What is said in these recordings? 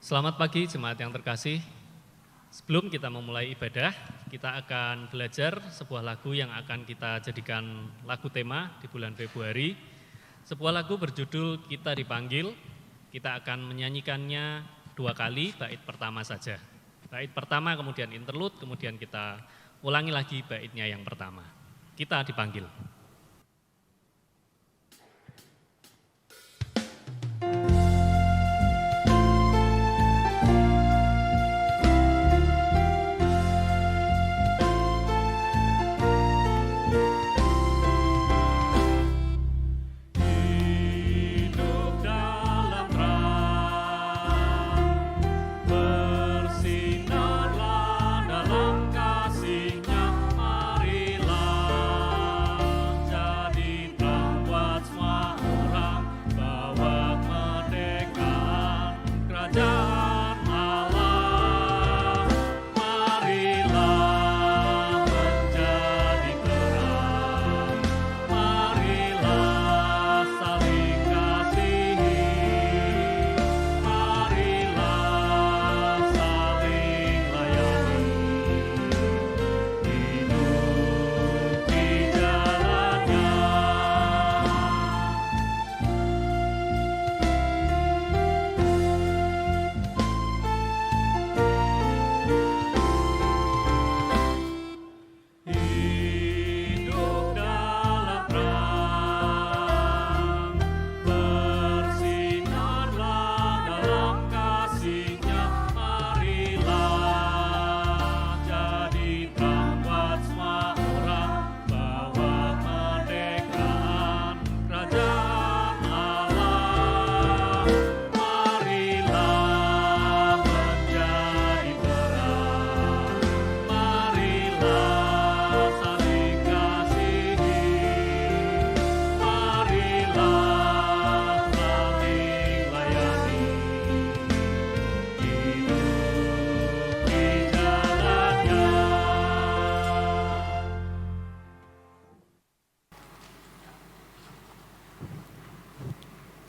Selamat pagi jemaat yang terkasih. Sebelum kita memulai ibadah, kita akan belajar sebuah lagu yang akan kita jadikan lagu tema di bulan Februari. Sebuah lagu berjudul Kita Dipanggil. Kita akan menyanyikannya 2 kali, bait pertama saja. Bait pertama kemudian interlude, kemudian kita ulangi lagi baitnya yang pertama. Kita dipanggil.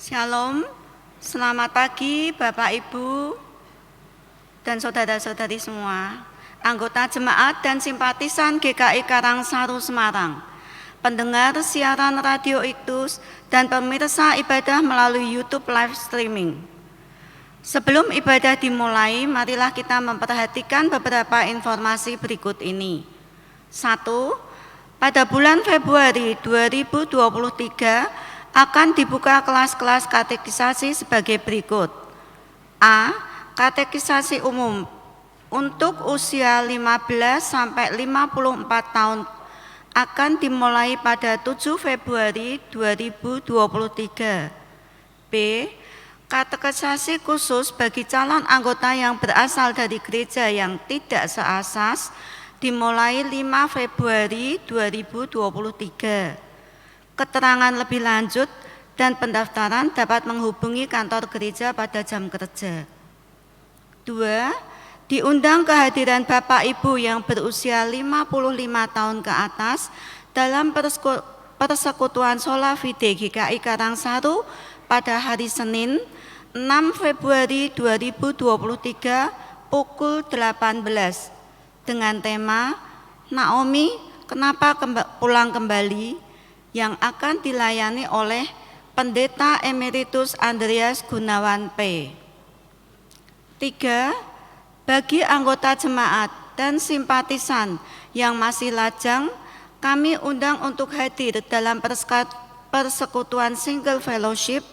Shalom, selamat pagi Bapak Ibu dan saudara-saudari semua, anggota jemaat dan simpatisan GKI Karangsaru Semarang, pendengar siaran Radio Iktus dan pemirsa ibadah melalui YouTube live streaming. Sebelum ibadah dimulai, marilah kita memperhatikan beberapa informasi berikut ini. 1. Pada bulan Februari 2023 akan dibuka kelas-kelas katekisasi sebagai berikut. A. Katekisasi umum untuk usia 15 sampai 54 tahun akan dimulai pada 7 Februari 2023. B. Katekisasi khusus bagi calon anggota yang berasal dari gereja yang tidak seasas dimulai 5 Februari 2023. Keterangan lebih lanjut dan pendaftaran dapat menghubungi kantor gereja pada jam kerja. 2. Diundang kehadiran Bapak Ibu yang berusia 55 tahun ke atas dalam persekutuan Sola Fide GKI Karangsaru pada hari Senin 6 Februari 2023 pukul 18 dengan tema Naomi kenapa pulang kembali, yang akan dilayani oleh Pendeta Emeritus Andreas Gunawan P. 3. Bagi anggota jemaat dan simpatisan yang masih lajang, kami undang untuk hadir dalam persekutuan Single Fellowship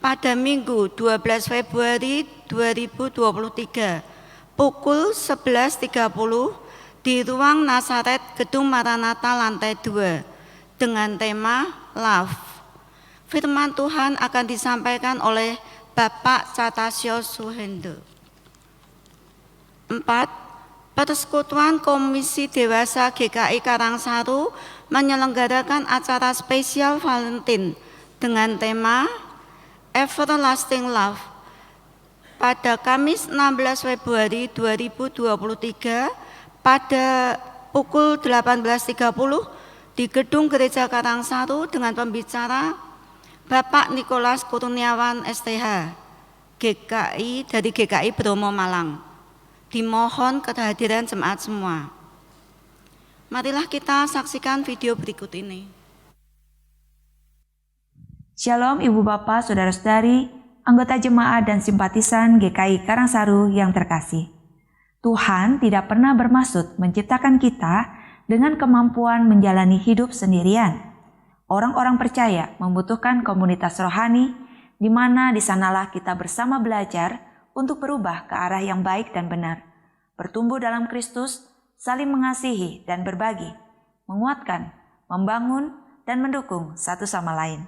pada Minggu 12 Februari 2023 pukul 11.30 di Ruang Nasaret Gedung Maranatha lantai 2 dengan tema Love. Firman Tuhan akan disampaikan oleh Bapak Catasio Suhendo. 4. Persekutuan Komisi Dewasa GKI Karangsaru menyelenggarakan acara spesial Valentine dengan tema Everlasting Love pada Kamis 16 Februari 2023 pada pukul 18.30 di Gedung Gereja Karangsaru dengan pembicara Bapak Nikolas Kurniawan STH. dari GKI Bromo Malang. Dimohon kehadiran jemaat semua. Marilah kita saksikan video berikut ini. Shalom Ibu Bapak, Saudara-saudari, anggota jemaat dan simpatisan GKI Karangsaru yang terkasih. Tuhan tidak pernah bermaksud menciptakan kita dengan kemampuan menjalani hidup sendirian. Orang-orang percaya membutuhkan komunitas rohani, di mana di sanalah kita bersama belajar untuk berubah ke arah yang baik dan benar, bertumbuh dalam Kristus, saling mengasihi dan berbagi, menguatkan, membangun, dan mendukung satu sama lain.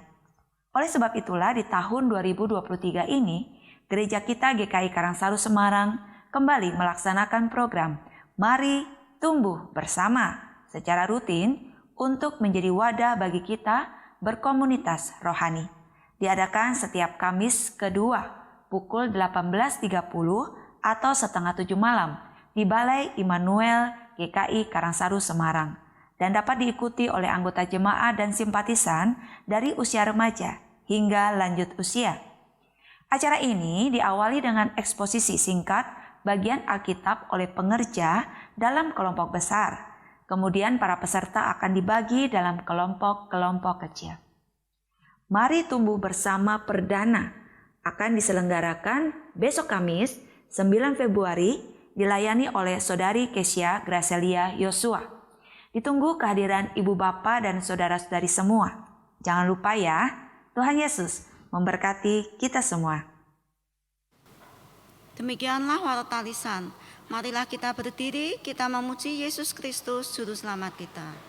Oleh sebab itulah di tahun 2023 ini, gereja kita GKI Karangsaru Semarang kembali melaksanakan program Mari Tumbuh Bersama secara rutin untuk menjadi wadah bagi kita berkomunitas rohani. Diadakan setiap Kamis kedua pukul 18.30 atau setengah 7 malam di Balai Immanuel GKI Karangsaru Semarang dan dapat diikuti oleh anggota jemaat dan simpatisan dari usia remaja hingga lanjut usia. Acara ini diawali dengan eksposisi singkat bagian Alkitab oleh pengerja dalam kelompok besar. Kemudian para peserta akan dibagi dalam kelompok-kelompok kecil. Mari Tumbuh Bersama perdana akan diselenggarakan besok Kamis 9 Februari dilayani oleh Saudari Kesia Gracelia Yosua. Ditunggu kehadiran Ibu Bapak dan saudara-saudari semua. Jangan lupa ya, Tuhan Yesus memberkati kita semua. Demikianlah warta lisan. Marilah kita berdiri, kita memuji Yesus Kristus, Juru Selamat kita.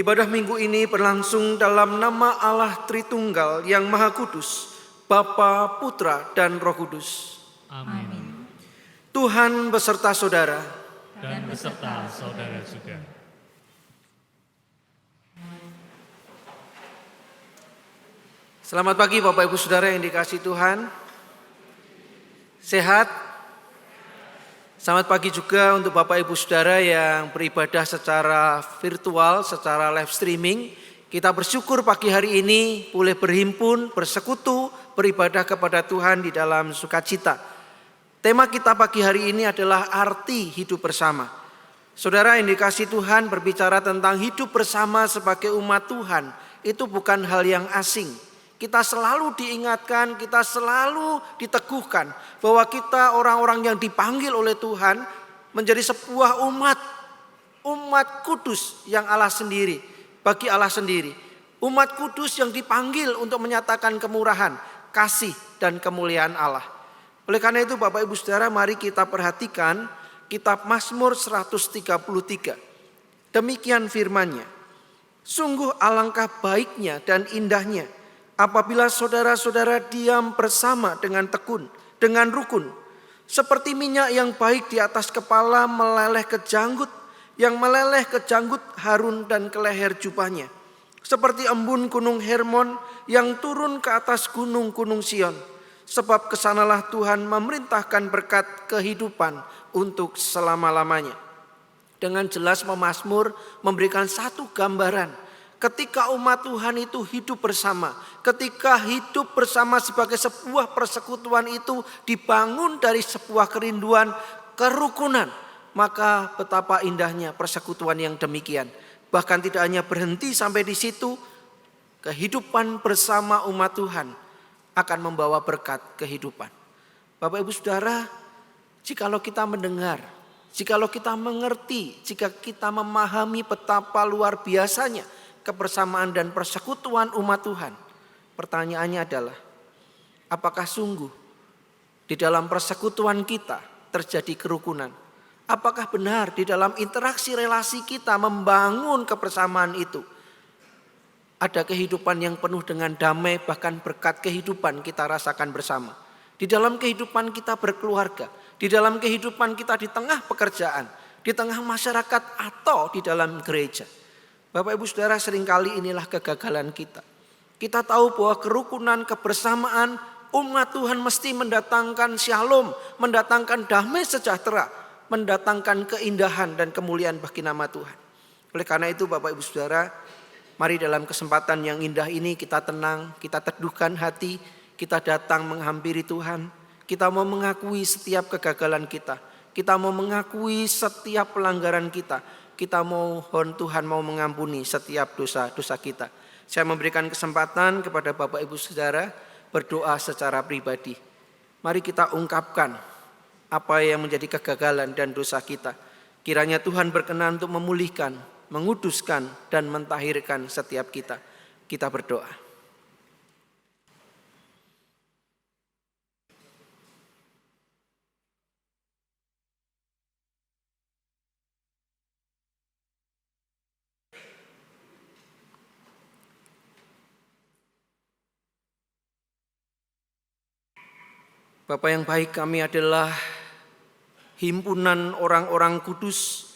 Ibadah minggu ini berlangsung dalam nama Allah Tritunggal yang Maha Kudus, Bapa, Putra, dan Roh Kudus. Amin. Tuhan beserta saudara. Dan beserta saudara juga. Selamat pagi Bapak Ibu Saudara yang dikasihi Tuhan. Sehat? Selamat pagi juga untuk Bapak Ibu Saudara yang beribadah secara virtual, secara live streaming. Kita bersyukur pagi hari ini boleh berhimpun, bersekutu, beribadah kepada Tuhan di dalam sukacita. Tema kita pagi hari ini adalah arti hidup bersama. Saudara yang dikasihi Tuhan, berbicara tentang hidup bersama sebagai umat Tuhan, itu bukan hal yang asing. Kita selalu diingatkan, kita selalu diteguhkan bahwa kita orang-orang yang dipanggil oleh Tuhan menjadi sebuah umat kudus yang Allah sendiri, bagi Allah sendiri. Umat kudus yang dipanggil untuk menyatakan kemurahan, kasih dan kemuliaan Allah. Oleh karena itu Bapak Ibu Saudara, mari kita perhatikan kitab Mazmur 133. Demikian firman-Nya. Sungguh alangkah baiknya dan indahnya apabila saudara-saudara diam bersama dengan tekun, dengan rukun. Seperti minyak yang baik di atas kepala meleleh ke janggut, yang meleleh ke janggut Harun dan ke leher jubahnya. Seperti embun gunung Hermon yang turun ke atas gunung-gunung Sion. Sebab kesanalah Tuhan memerintahkan berkat kehidupan untuk selama-lamanya. Dengan jelas Mazmur memberikan satu gambaran. Ketika umat Tuhan itu hidup bersama. Ketika hidup bersama sebagai sebuah persekutuan itu dibangun dari sebuah kerinduan kerukunan. Maka betapa indahnya persekutuan yang demikian. Bahkan tidak hanya berhenti sampai di situ. Kehidupan bersama umat Tuhan akan membawa berkat kehidupan. Bapak Ibu Saudara, jikalau kita mendengar, jikalau kita mengerti, jika kita memahami betapa luar biasanya kebersamaan dan persekutuan umat Tuhan, pertanyaannya adalah, apakah sungguh di dalam persekutuan kita terjadi kerukunan? Apakah benar di dalam interaksi relasi kita membangun kebersamaan itu ada kehidupan yang penuh dengan damai, bahkan berkat kehidupan kita rasakan bersama. Di dalam kehidupan kita berkeluarga, di dalam kehidupan kita di tengah pekerjaan, di tengah masyarakat atau di dalam gereja. Bapak Ibu Saudara, seringkali inilah kegagalan kita. Kita tahu bahwa kerukunan, kebersamaan umat Tuhan mesti mendatangkan shalom, mendatangkan damai sejahtera, mendatangkan keindahan dan kemuliaan bagi nama Tuhan. Oleh karena itu Bapak Ibu Saudara, mari dalam kesempatan yang indah ini kita tenang, kita teduhkan hati, kita datang menghampiri Tuhan. Kita mau mengakui setiap kegagalan kita. Kita mau mengakui setiap pelanggaran kita. Kita mohon Tuhan mau mengampuni setiap dosa-dosa kita. Saya memberikan kesempatan kepada Bapak Ibu Saudara berdoa secara pribadi. Mari kita ungkapkan apa yang menjadi kegagalan dan dosa kita. Kiranya Tuhan berkenan untuk memulihkan, menguduskan dan mentahirkan setiap kita. Kita berdoa. Bapa yang baik, kami adalah himpunan orang-orang kudus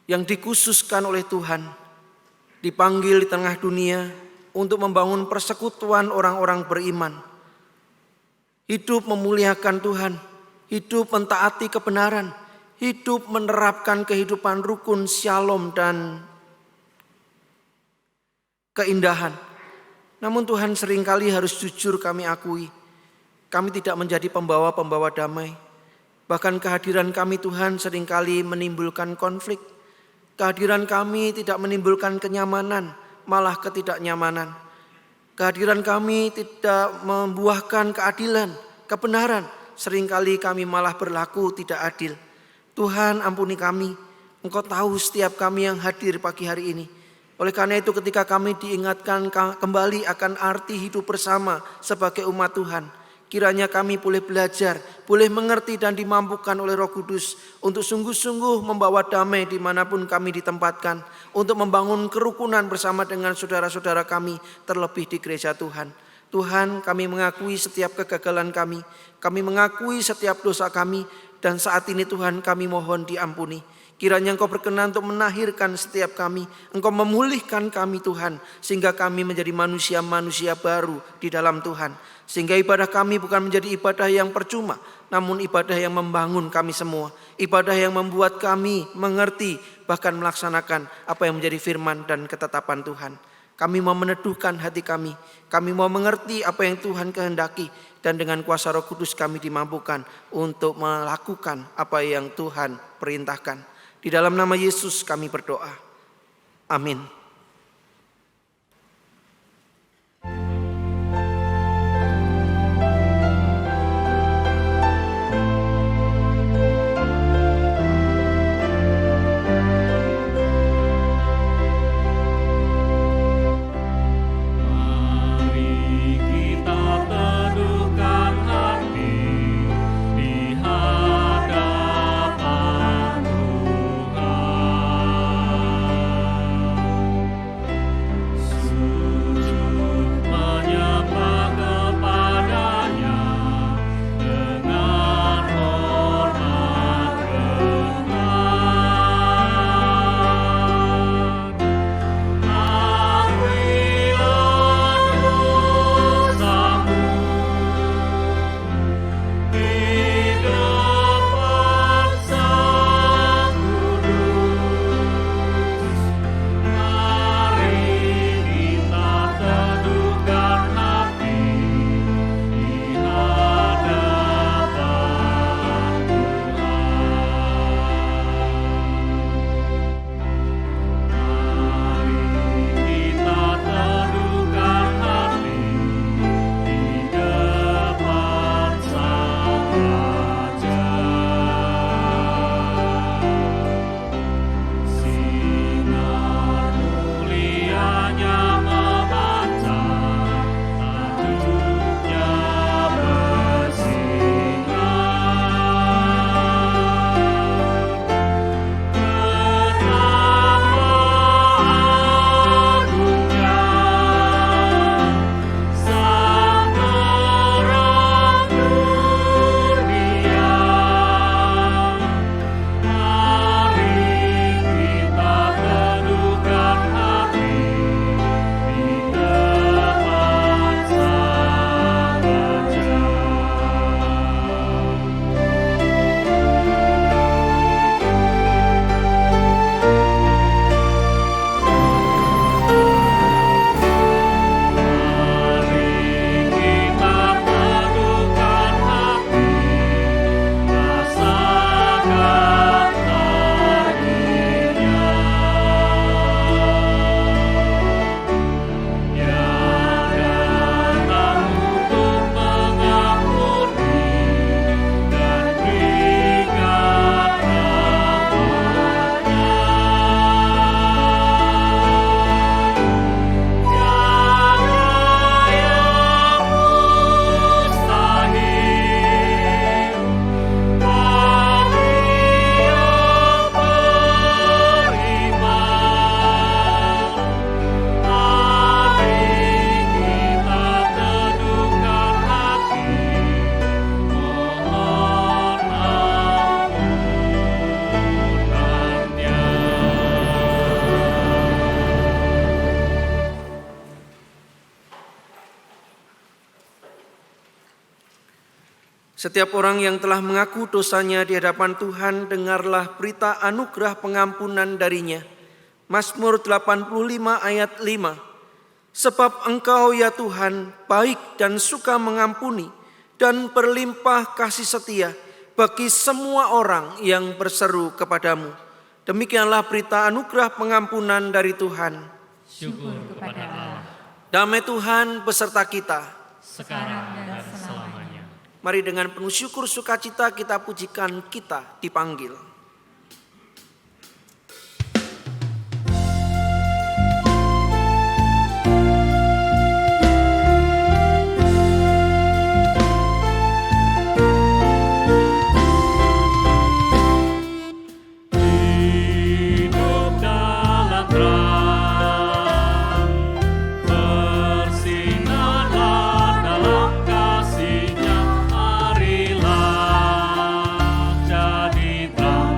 yang dikhususkan oleh Tuhan, dipanggil di tengah dunia untuk membangun persekutuan orang-orang beriman. Hidup memuliakan Tuhan, hidup mentaati kebenaran, hidup menerapkan kehidupan rukun, shalom dan keindahan. Namun Tuhan seringkali harus jujur kami akui, kami tidak menjadi pembawa-pembawa damai. Bahkan kehadiran kami Tuhan seringkali menimbulkan konflik. Kehadiran kami tidak menimbulkan kenyamanan, malah ketidaknyamanan. Kehadiran kami tidak membuahkan keadilan, kebenaran. Seringkali kami malah berlaku tidak adil. Tuhan ampuni kami, Engkau tahu setiap kami yang hadir pagi hari ini. Oleh karena itu ketika kami diingatkan kembali akan arti hidup bersama sebagai umat Tuhan, kiranya kami boleh belajar, boleh mengerti dan dimampukan oleh Roh Kudus untuk sungguh-sungguh membawa damai dimanapun kami ditempatkan, untuk membangun kerukunan bersama dengan saudara-saudara kami, terlebih di gereja Tuhan. Tuhan, kami mengakui setiap kegagalan kami mengakui setiap dosa kami, dan saat ini Tuhan kami mohon diampuni. Kiranya Engkau berkenan untuk menahirkan setiap kami, Engkau memulihkan kami Tuhan, sehingga kami menjadi manusia-manusia baru di dalam Tuhan. Sehingga ibadah kami bukan menjadi ibadah yang percuma, namun ibadah yang membangun kami semua. Ibadah yang membuat kami mengerti, bahkan melaksanakan apa yang menjadi firman dan ketetapan Tuhan. Kami mau meneduhkan hati kami. Kami mau mengerti apa yang Tuhan kehendaki. Dan dengan kuasa Roh Kudus kami dimampukan untuk melakukan apa yang Tuhan perintahkan. Di dalam nama Yesus kami berdoa. Amin. Setiap orang yang telah mengaku dosanya di hadapan Tuhan, dengarlah berita anugerah pengampunan darinya. Mazmur 85 ayat 5. Sebab Engkau ya Tuhan baik dan suka mengampuni dan berlimpah kasih setia bagi semua orang yang berseru kepadamu. Demikianlah berita anugerah pengampunan dari Tuhan. Syukur kepada Allah. Damai Tuhan beserta kita. Sekarang dan selamanya. Mari dengan penuh syukur sukacita kita pujikan Kita Dipanggil. Jadi terang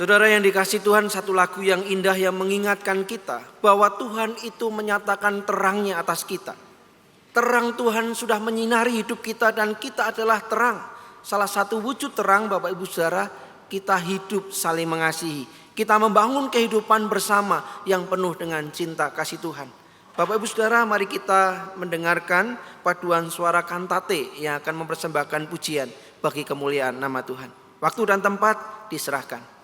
Saudara yang dikasihi Tuhan, satu lagu yang indah yang mengingatkan kita bahwa Tuhan itu menyatakan terangnya atas kita. Terang Tuhan sudah menyinari hidup kita dan kita adalah terang. Salah satu wujud terang Bapak Ibu Saudara, kita hidup saling mengasihi. Kita membangun kehidupan bersama yang penuh dengan cinta kasih Tuhan. Bapak Ibu Saudara, mari kita mendengarkan paduan suara kantate yang akan mempersembahkan pujian bagi kemuliaan nama Tuhan. Waktu dan tempat diserahkan.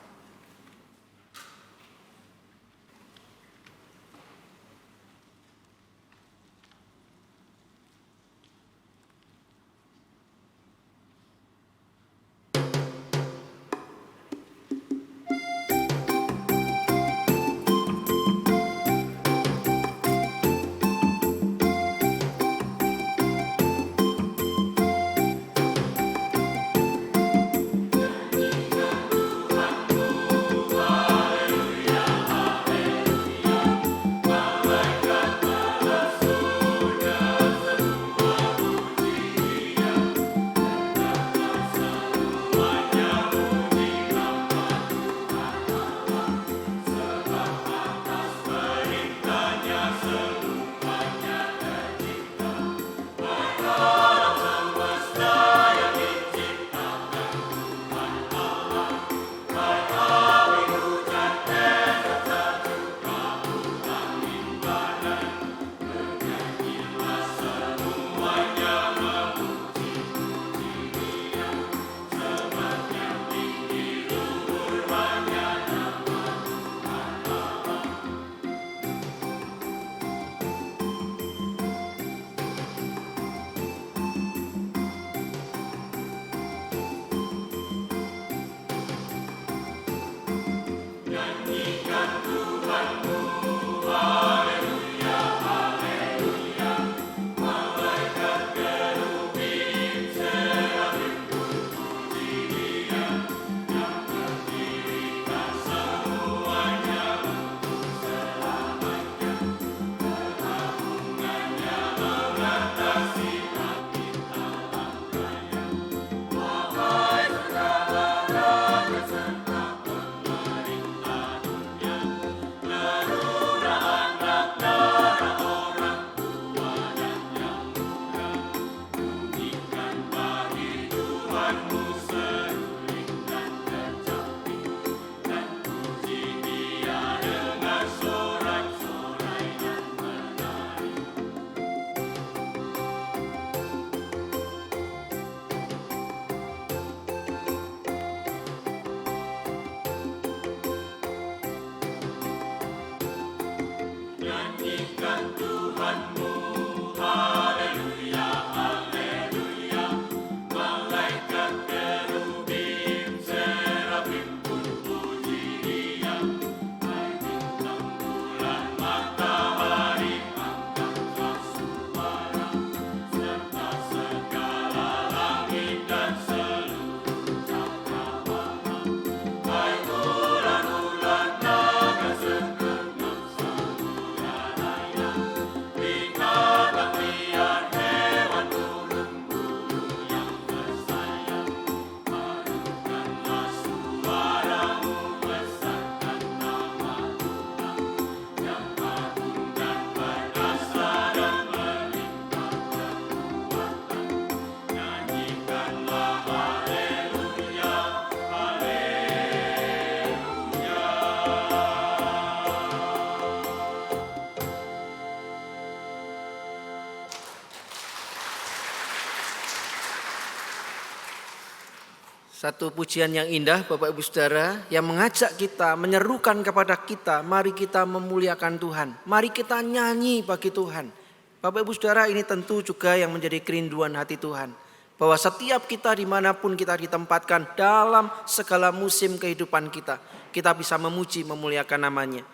Satu pujian yang indah Bapak Ibu Saudara yang mengajak kita, menyerukan kepada kita, mari kita memuliakan Tuhan. Mari kita nyanyi bagi Tuhan. Bapak Ibu Saudara, ini tentu juga yang menjadi kerinduan hati Tuhan. Bahwa setiap kita dimanapun kita ditempatkan dalam segala musim kehidupan kita bisa memuji, memuliakan namanya.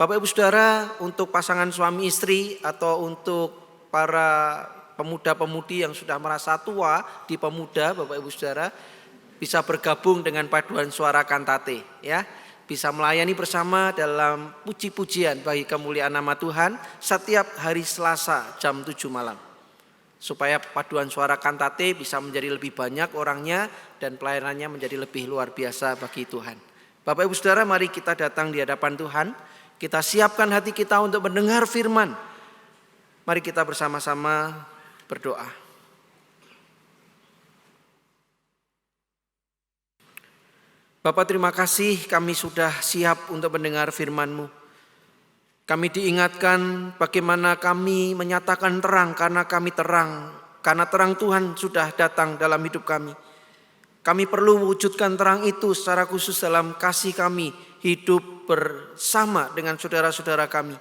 Bapak Ibu Saudara, untuk pasangan suami istri atau untuk para pemuda-pemudi yang sudah merasa tua di pemuda, Bapak Ibu Saudara, bisa bergabung dengan paduan suara kantate, ya. Bisa melayani bersama dalam puji-pujian bagi kemuliaan nama Tuhan setiap hari Selasa jam 7 malam. Supaya paduan suara kantate bisa menjadi lebih banyak orangnya dan pelayanannya menjadi lebih luar biasa bagi Tuhan. Bapak Ibu Saudara, mari kita datang di hadapan Tuhan. Kita siapkan hati kita untuk mendengar firman. Mari kita bersama-sama berdoa. Bapak, terima kasih kami sudah siap untuk mendengar firman-Mu. Kami diingatkan bagaimana kami menyatakan terang karena kami terang. Karena terang Tuhan sudah datang dalam hidup kami. Kami perlu mewujudkan terang itu secara khusus dalam kasih kami hidup bersama dengan saudara-saudara kami.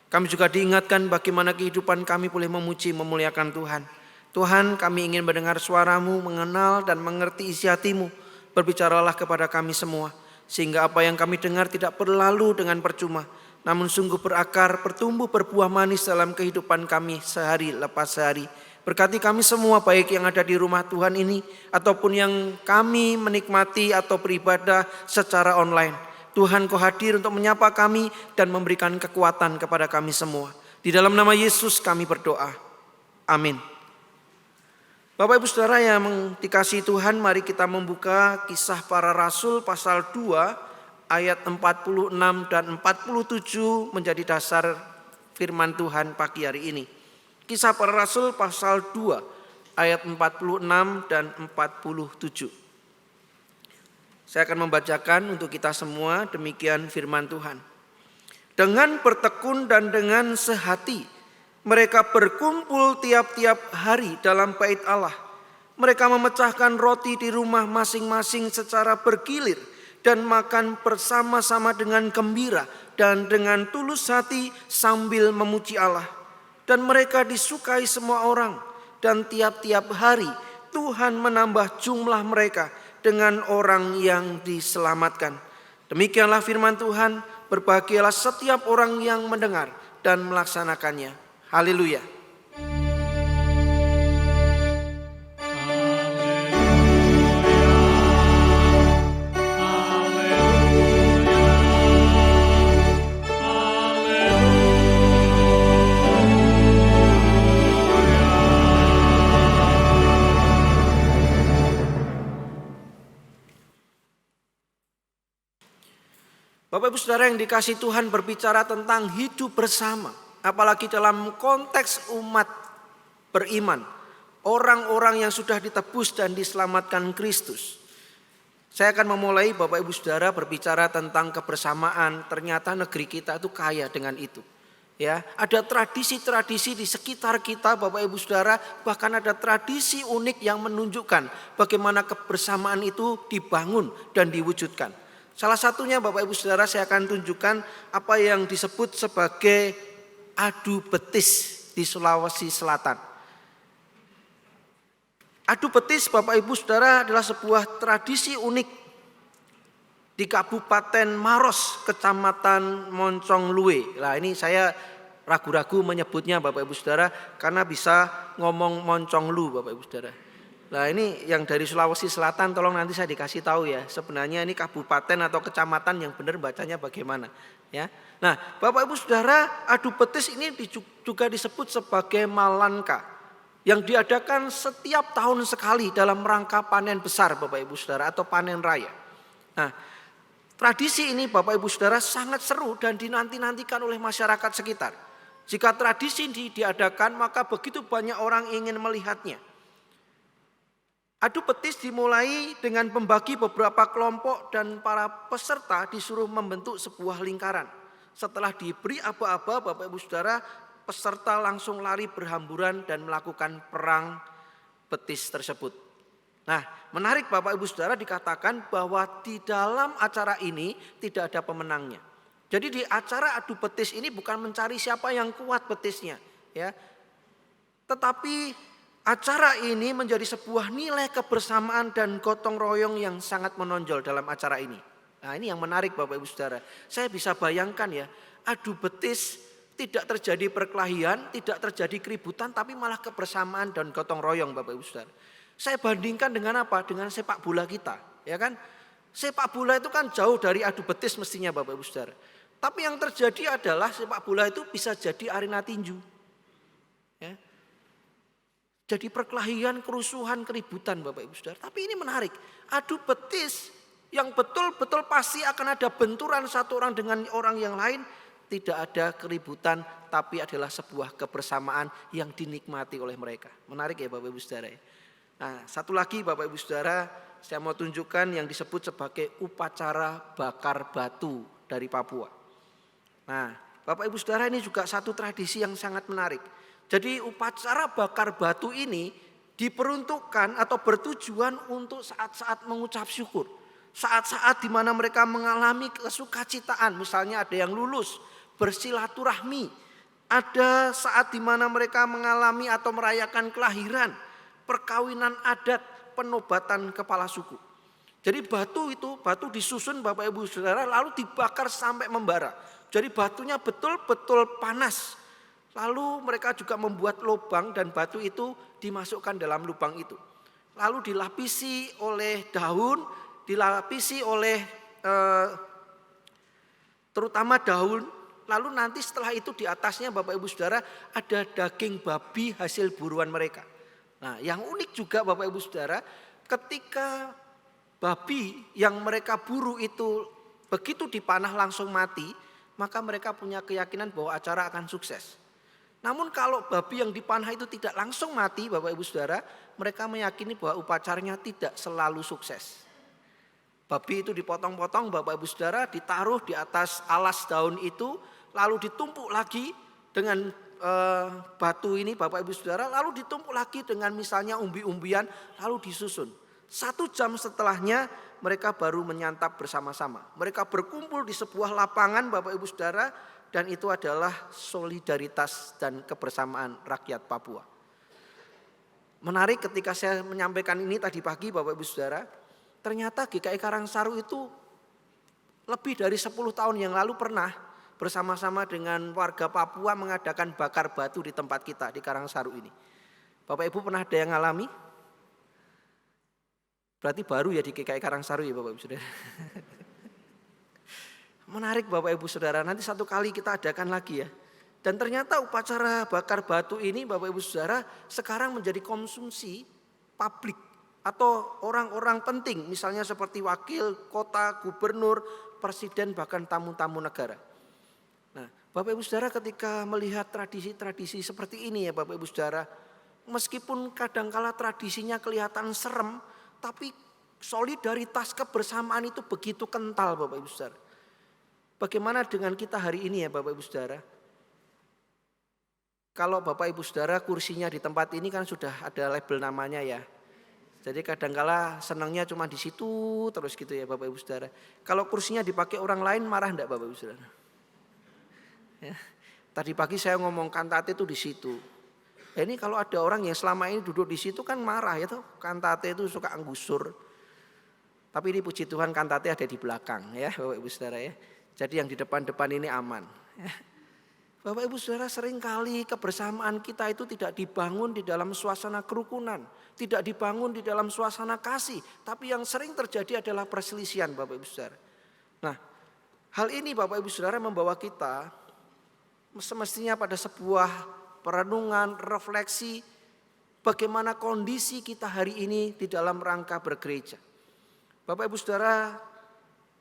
Kami juga diingatkan bagaimana kehidupan kami boleh memuji, memuliakan Tuhan. Tuhan, kami ingin mendengar suara-Mu, mengenal dan mengerti isi hati-Mu. Berbicaralah kepada kami semua, sehingga apa yang kami dengar tidak berlalu dengan percuma, namun sungguh berakar, bertumbuh, berbuah manis dalam kehidupan kami sehari lepas sehari. Berkati kami semua, baik yang ada di rumah Tuhan ini ataupun yang kami menikmati atau beribadah secara online. Tuhan, Kau hadir untuk menyapa kami dan memberikan kekuatan kepada kami semua. Di dalam nama Yesus kami berdoa. Amin. Bapak Ibu Saudara yang dikasihi Tuhan, mari kita membuka Kisah Para Rasul pasal 2 ayat 46 dan 47 menjadi dasar firman Tuhan pagi hari ini. Kisah Para Rasul pasal 2 ayat 46 dan 47. Saya akan membacakan untuk kita semua, demikian firman Tuhan. Dengan bertekun dan dengan sehati, mereka berkumpul tiap-tiap hari dalam bait Allah. Mereka memecahkan roti di rumah masing-masing secara bergilir dan makan bersama-sama dengan gembira dan dengan tulus hati sambil memuji Allah. Dan mereka disukai semua orang, dan tiap-tiap hari Tuhan menambah jumlah mereka dengan orang yang diselamatkan. Demikianlah firman Tuhan, berbahagialah setiap orang yang mendengar dan melaksanakannya. Haleluya. Bapak Ibu Saudara yang dikasihi Tuhan, berbicara tentang hidup bersama, apalagi dalam konteks umat beriman, orang-orang yang sudah ditebus dan diselamatkan Kristus. Saya akan memulai Bapak Ibu Saudara berbicara tentang kebersamaan. Ternyata negeri kita itu kaya dengan itu. Ya, ada tradisi-tradisi di sekitar kita Bapak Ibu Saudara, bahkan ada tradisi unik yang menunjukkan bagaimana kebersamaan itu dibangun dan diwujudkan. Salah satunya Bapak Ibu Saudara, saya akan tunjukkan apa yang disebut sebagai adu betis di Sulawesi Selatan. Adu betis Bapak Ibu Saudara adalah sebuah tradisi unik di Kabupaten Maros, Kecamatan Moncong-Luwe. Nah, ini saya ragu-ragu menyebutnya Bapak Ibu Saudara karena bisa ngomong Moncong-Lu Bapak Ibu Saudara. Nah, ini yang dari Sulawesi Selatan, tolong nanti saya dikasih tahu ya, sebenarnya ini kabupaten atau kecamatan yang benar bacanya bagaimana ya. Nah, Bapak Ibu Saudara, adu betis ini juga disebut sebagai Malanka yang diadakan setiap tahun sekali dalam rangka panen besar Bapak Ibu Saudara atau panen raya. Nah, tradisi ini Bapak Ibu Saudara sangat seru dan dinanti-nantikan oleh masyarakat sekitar. Jika tradisi ini diadakan, maka begitu banyak orang ingin melihatnya. Adu betis dimulai dengan membagi beberapa kelompok dan para peserta disuruh membentuk sebuah lingkaran. Setelah diberi aba-aba Bapak Ibu Saudara, peserta langsung lari berhamburan dan melakukan perang betis tersebut. Nah, menarik Bapak Ibu Saudara, dikatakan bahwa di dalam acara ini tidak ada pemenangnya. Jadi di acara adu betis ini bukan mencari siapa yang kuat betisnya, ya. Tetapi acara ini menjadi sebuah nilai kebersamaan dan gotong royong yang sangat menonjol dalam acara ini. Nah, ini yang menarik Bapak Ibu Saudara. Saya bisa bayangkan ya, adu betis tidak terjadi perkelahian, tidak terjadi keributan, tapi malah kebersamaan dan gotong royong Bapak Ibu Saudara. Saya bandingkan dengan apa? Dengan sepak bola kita, ya kan? Sepak bola itu kan jauh dari adu betis mestinya Bapak Ibu Saudara. Tapi yang terjadi adalah sepak bola itu bisa jadi arena tinju. Ya. Jadi perkelahian, kerusuhan, keributan Bapak Ibu Saudara. Tapi ini menarik. Adu betis Yang betul-betul pasti akan ada benturan satu orang dengan orang yang lain. Tidak ada keributan, tapi adalah sebuah kebersamaan yang dinikmati oleh mereka. Menarik ya Bapak Ibu Saudara. Nah, satu lagi Bapak Ibu Saudara, saya mau tunjukkan yang disebut sebagai upacara bakar batu dari Papua. Nah, Bapak Ibu Saudara, ini juga satu tradisi yang sangat menarik. Jadi upacara bakar batu ini diperuntukkan atau bertujuan untuk saat-saat mengucap syukur. Saat-saat di mana mereka mengalami kesukacitaan, misalnya ada yang lulus, bersilaturahmi. Ada saat di mana mereka mengalami atau merayakan kelahiran, perkawinan adat, penobatan kepala suku. Jadi batu disusun Bapak Ibu Saudara lalu dibakar sampai membara. Jadi batunya betul-betul panas. Lalu mereka juga membuat lubang dan batu itu dimasukkan dalam lubang itu. Lalu dilapisi oleh daun, dilapisi oleh terutama daun. Lalu nanti setelah itu di atasnya Bapak Ibu Saudara ada daging babi hasil buruan mereka. Nah, yang unik juga Bapak Ibu Saudara, ketika babi yang mereka buru itu begitu dipanah langsung mati, maka mereka punya keyakinan bahwa acara akan sukses. Namun kalau babi yang dipanah itu tidak langsung mati Bapak Ibu Saudara, mereka meyakini bahwa upacaranya tidak selalu sukses. Babi itu dipotong-potong Bapak Ibu Saudara, ditaruh di atas alas daun itu, lalu ditumpuk lagi dengan batu ini Bapak Ibu Saudara, lalu ditumpuk lagi dengan misalnya umbi-umbian, lalu disusun. 1 jam setelahnya mereka baru menyantap bersama-sama. Mereka berkumpul di sebuah lapangan Bapak Ibu Saudara, dan itu adalah solidaritas dan kebersamaan rakyat Papua. Menarik ketika saya menyampaikan ini tadi pagi Bapak Ibu Saudara, ternyata GKI Karangsaru itu lebih dari 10 tahun yang lalu pernah bersama-sama dengan warga Papua mengadakan bakar batu di tempat kita di Karangsaru ini. Bapak Ibu pernah ada yang ngalami? Berarti baru ya di GKI Karangsaru ya Bapak Ibu Saudara. Menarik Bapak Ibu Saudara, nanti satu kali kita adakan lagi ya. Dan ternyata upacara bakar batu ini Bapak Ibu Saudara sekarang menjadi konsumsi publik atau orang-orang penting, misalnya seperti wakil kota, gubernur, presiden, bahkan tamu-tamu negara. Nah, Bapak Ibu Saudara ketika melihat tradisi-tradisi seperti ini ya Bapak Ibu Saudara, meskipun kadangkala tradisinya kelihatan serem, tapi solidaritas kebersamaan itu begitu kental Bapak Ibu Saudara. Bagaimana dengan kita hari ini ya Bapak Ibu Saudara? Kalau Bapak Ibu Saudara kursinya di tempat ini kan sudah ada label namanya ya. Jadi kadangkala senangnya cuma di situ terus gitu ya Bapak Ibu Saudara. Kalau kursinya dipakai orang lain marah enggak Bapak Ibu Saudara? Ya. Tadi pagi saya ngomong kantate itu di situ. Ya, ini kalau ada orang yang selama ini duduk di situ kan marah ya tuh. Kantate itu suka anggusur. Tapi ini puji Tuhan kantate ada di belakang ya Bapak Ibu Saudara ya. Jadi yang di depan-depan ini aman. Ya. Bapak Ibu Saudara, seringkali kebersamaan kita itu tidak dibangun di dalam suasana kerukunan, tidak dibangun di dalam suasana kasih, tapi yang sering terjadi adalah perselisihan Bapak Ibu Saudara. Nah, hal ini Bapak Ibu Saudara membawa kita semestinya pada sebuah perenungan, refleksi bagaimana kondisi kita hari ini di dalam rangka bergereja. Bapak Ibu Saudara,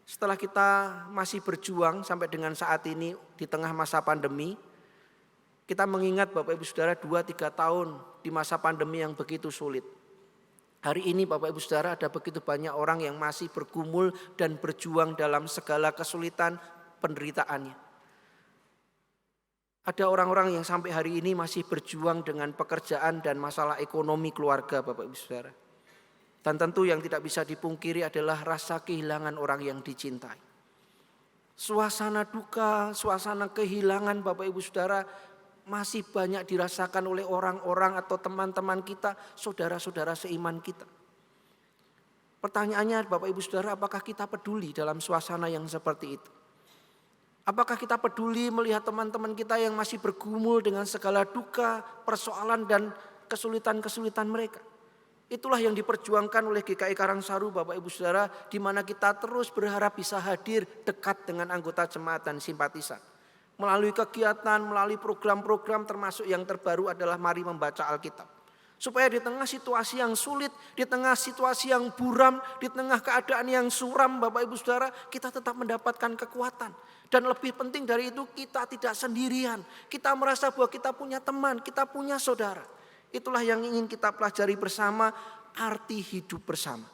setelah kita masih berjuang sampai dengan saat ini di tengah masa pandemi, kita mengingat Bapak Ibu Saudara 2-3 tahun di masa pandemi yang begitu sulit. Hari ini Bapak Ibu Saudara ada begitu banyak orang yang masih bergumul dan berjuang dalam segala kesulitan penderitaannya. Ada orang-orang yang sampai hari ini masih berjuang dengan pekerjaan dan masalah ekonomi keluarga Bapak Ibu Saudara. Dan tentu yang tidak bisa dipungkiri adalah rasa kehilangan orang yang dicintai. Suasana duka, suasana kehilangan Bapak Ibu Saudara masih banyak dirasakan oleh orang-orang atau teman-teman kita, saudara-saudara seiman kita. Pertanyaannya Bapak Ibu Saudara, apakah kita peduli dalam suasana yang seperti itu? Apakah kita peduli melihat teman-teman kita yang masih bergumul dengan segala duka, persoalan dan kesulitan-kesulitan mereka? Itulah yang diperjuangkan oleh GKI Karangsaru Bapak Ibu Saudara, di mana kita terus berharap bisa hadir dekat dengan anggota jemaat dan simpatisan. Melalui kegiatan, melalui program-program termasuk yang terbaru adalah Mari Membaca Alkitab. Supaya di tengah situasi yang sulit, di tengah situasi yang buram, di tengah keadaan yang suram Bapak Ibu Saudara, kita tetap mendapatkan kekuatan. Dan lebih penting dari itu, kita tidak sendirian. Kita merasa bahwa kita punya teman, kita punya saudara. Itulah yang ingin kita pelajari bersama, arti hidup bersama.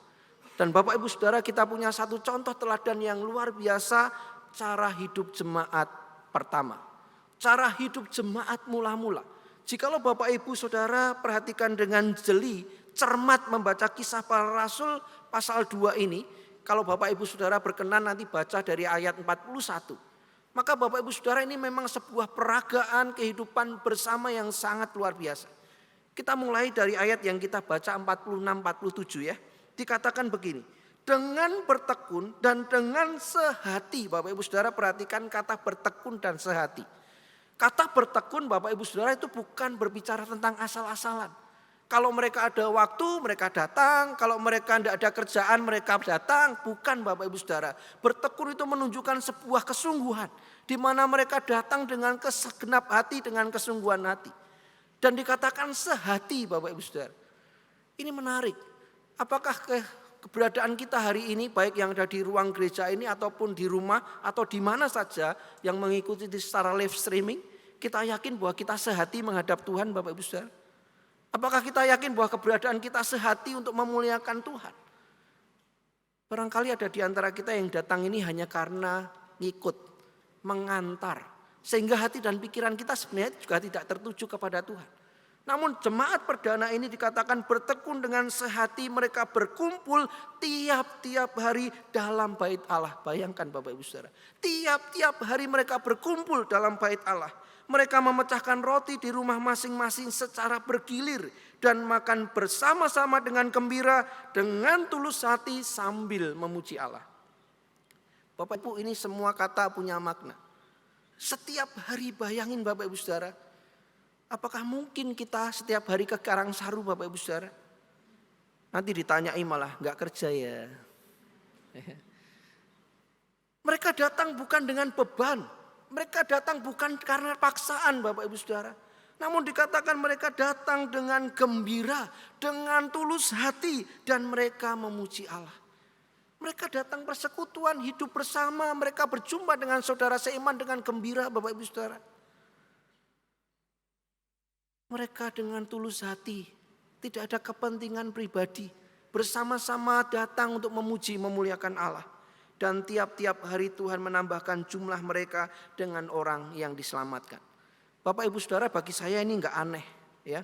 Dan Bapak Ibu Saudara, kita punya satu contoh teladan yang luar biasa, cara hidup jemaat pertama. Cara hidup jemaat mula-mula. Jikalau Bapak Ibu Saudara perhatikan dengan jeli, cermat membaca Kisah Para Rasul pasal 2 ini, kalau Bapak Ibu Saudara berkenan nanti baca dari ayat 41. Maka Bapak Ibu Saudara ini memang sebuah peragaan kehidupan bersama yang sangat luar biasa. Kita mulai dari ayat yang kita baca 46-47 ya. Dikatakan begini, dengan bertekun dan dengan sehati. Bapak Ibu Saudara perhatikan kata bertekun dan sehati. Kata bertekun Bapak Ibu Saudara itu bukan berbicara tentang asal-asalan. Kalau mereka ada waktu mereka datang, kalau mereka tidak ada kerjaan mereka datang. Bukan Bapak Ibu Saudara. Bertekun itu menunjukkan sebuah kesungguhan. Di mana mereka datang dengan segenap hati, dengan kesungguhan hati. Dan dikatakan sehati Bapak Ibu Saudara. Ini menarik. Apakah keberadaan kita hari ini baik yang ada di ruang gereja ini ataupun di rumah atau di mana saja yang mengikuti secara live streaming, kita yakin bahwa kita sehati menghadap Tuhan Bapak Ibu Saudara? Apakah kita yakin bahwa keberadaan kita sehati untuk memuliakan Tuhan? Barangkali ada di antara kita yang datang ini hanya karena ngikut, mengantar. Sehingga hati dan pikiran kita sebenarnya juga tidak tertuju kepada Tuhan. Namun jemaat perdana ini dikatakan bertekun dengan sehati, mereka berkumpul tiap-tiap hari dalam bait Allah. Bayangkan Bapak Ibu Saudara, tiap-tiap hari mereka berkumpul dalam bait Allah. Mereka memecahkan roti di rumah masing-masing secara bergilir dan makan bersama-sama dengan gembira, dengan tulus hati sambil memuji Allah. Bapak Ibu, ini semua kata punya makna. Setiap hari bayangin Bapak Ibu Saudara, apakah mungkin kita setiap hari ke Karangsaru Bapak Ibu Saudara? Nanti ditanyai malah gak kerja ya. Mereka datang bukan dengan beban. Mereka datang bukan karena paksaan Bapak Ibu Saudara. Namun dikatakan mereka datang dengan gembira, dengan tulus hati dan mereka memuji Allah. Mereka datang persekutuan, hidup bersama, mereka berjumpa dengan saudara seiman dengan gembira Bapak Ibu Saudara. Mereka dengan tulus hati, tidak ada kepentingan pribadi, bersama-sama datang untuk memuji, memuliakan Allah. Dan tiap-tiap hari Tuhan menambahkan jumlah mereka dengan orang yang diselamatkan. Bapak Ibu Saudara, bagi saya ini enggak aneh ya.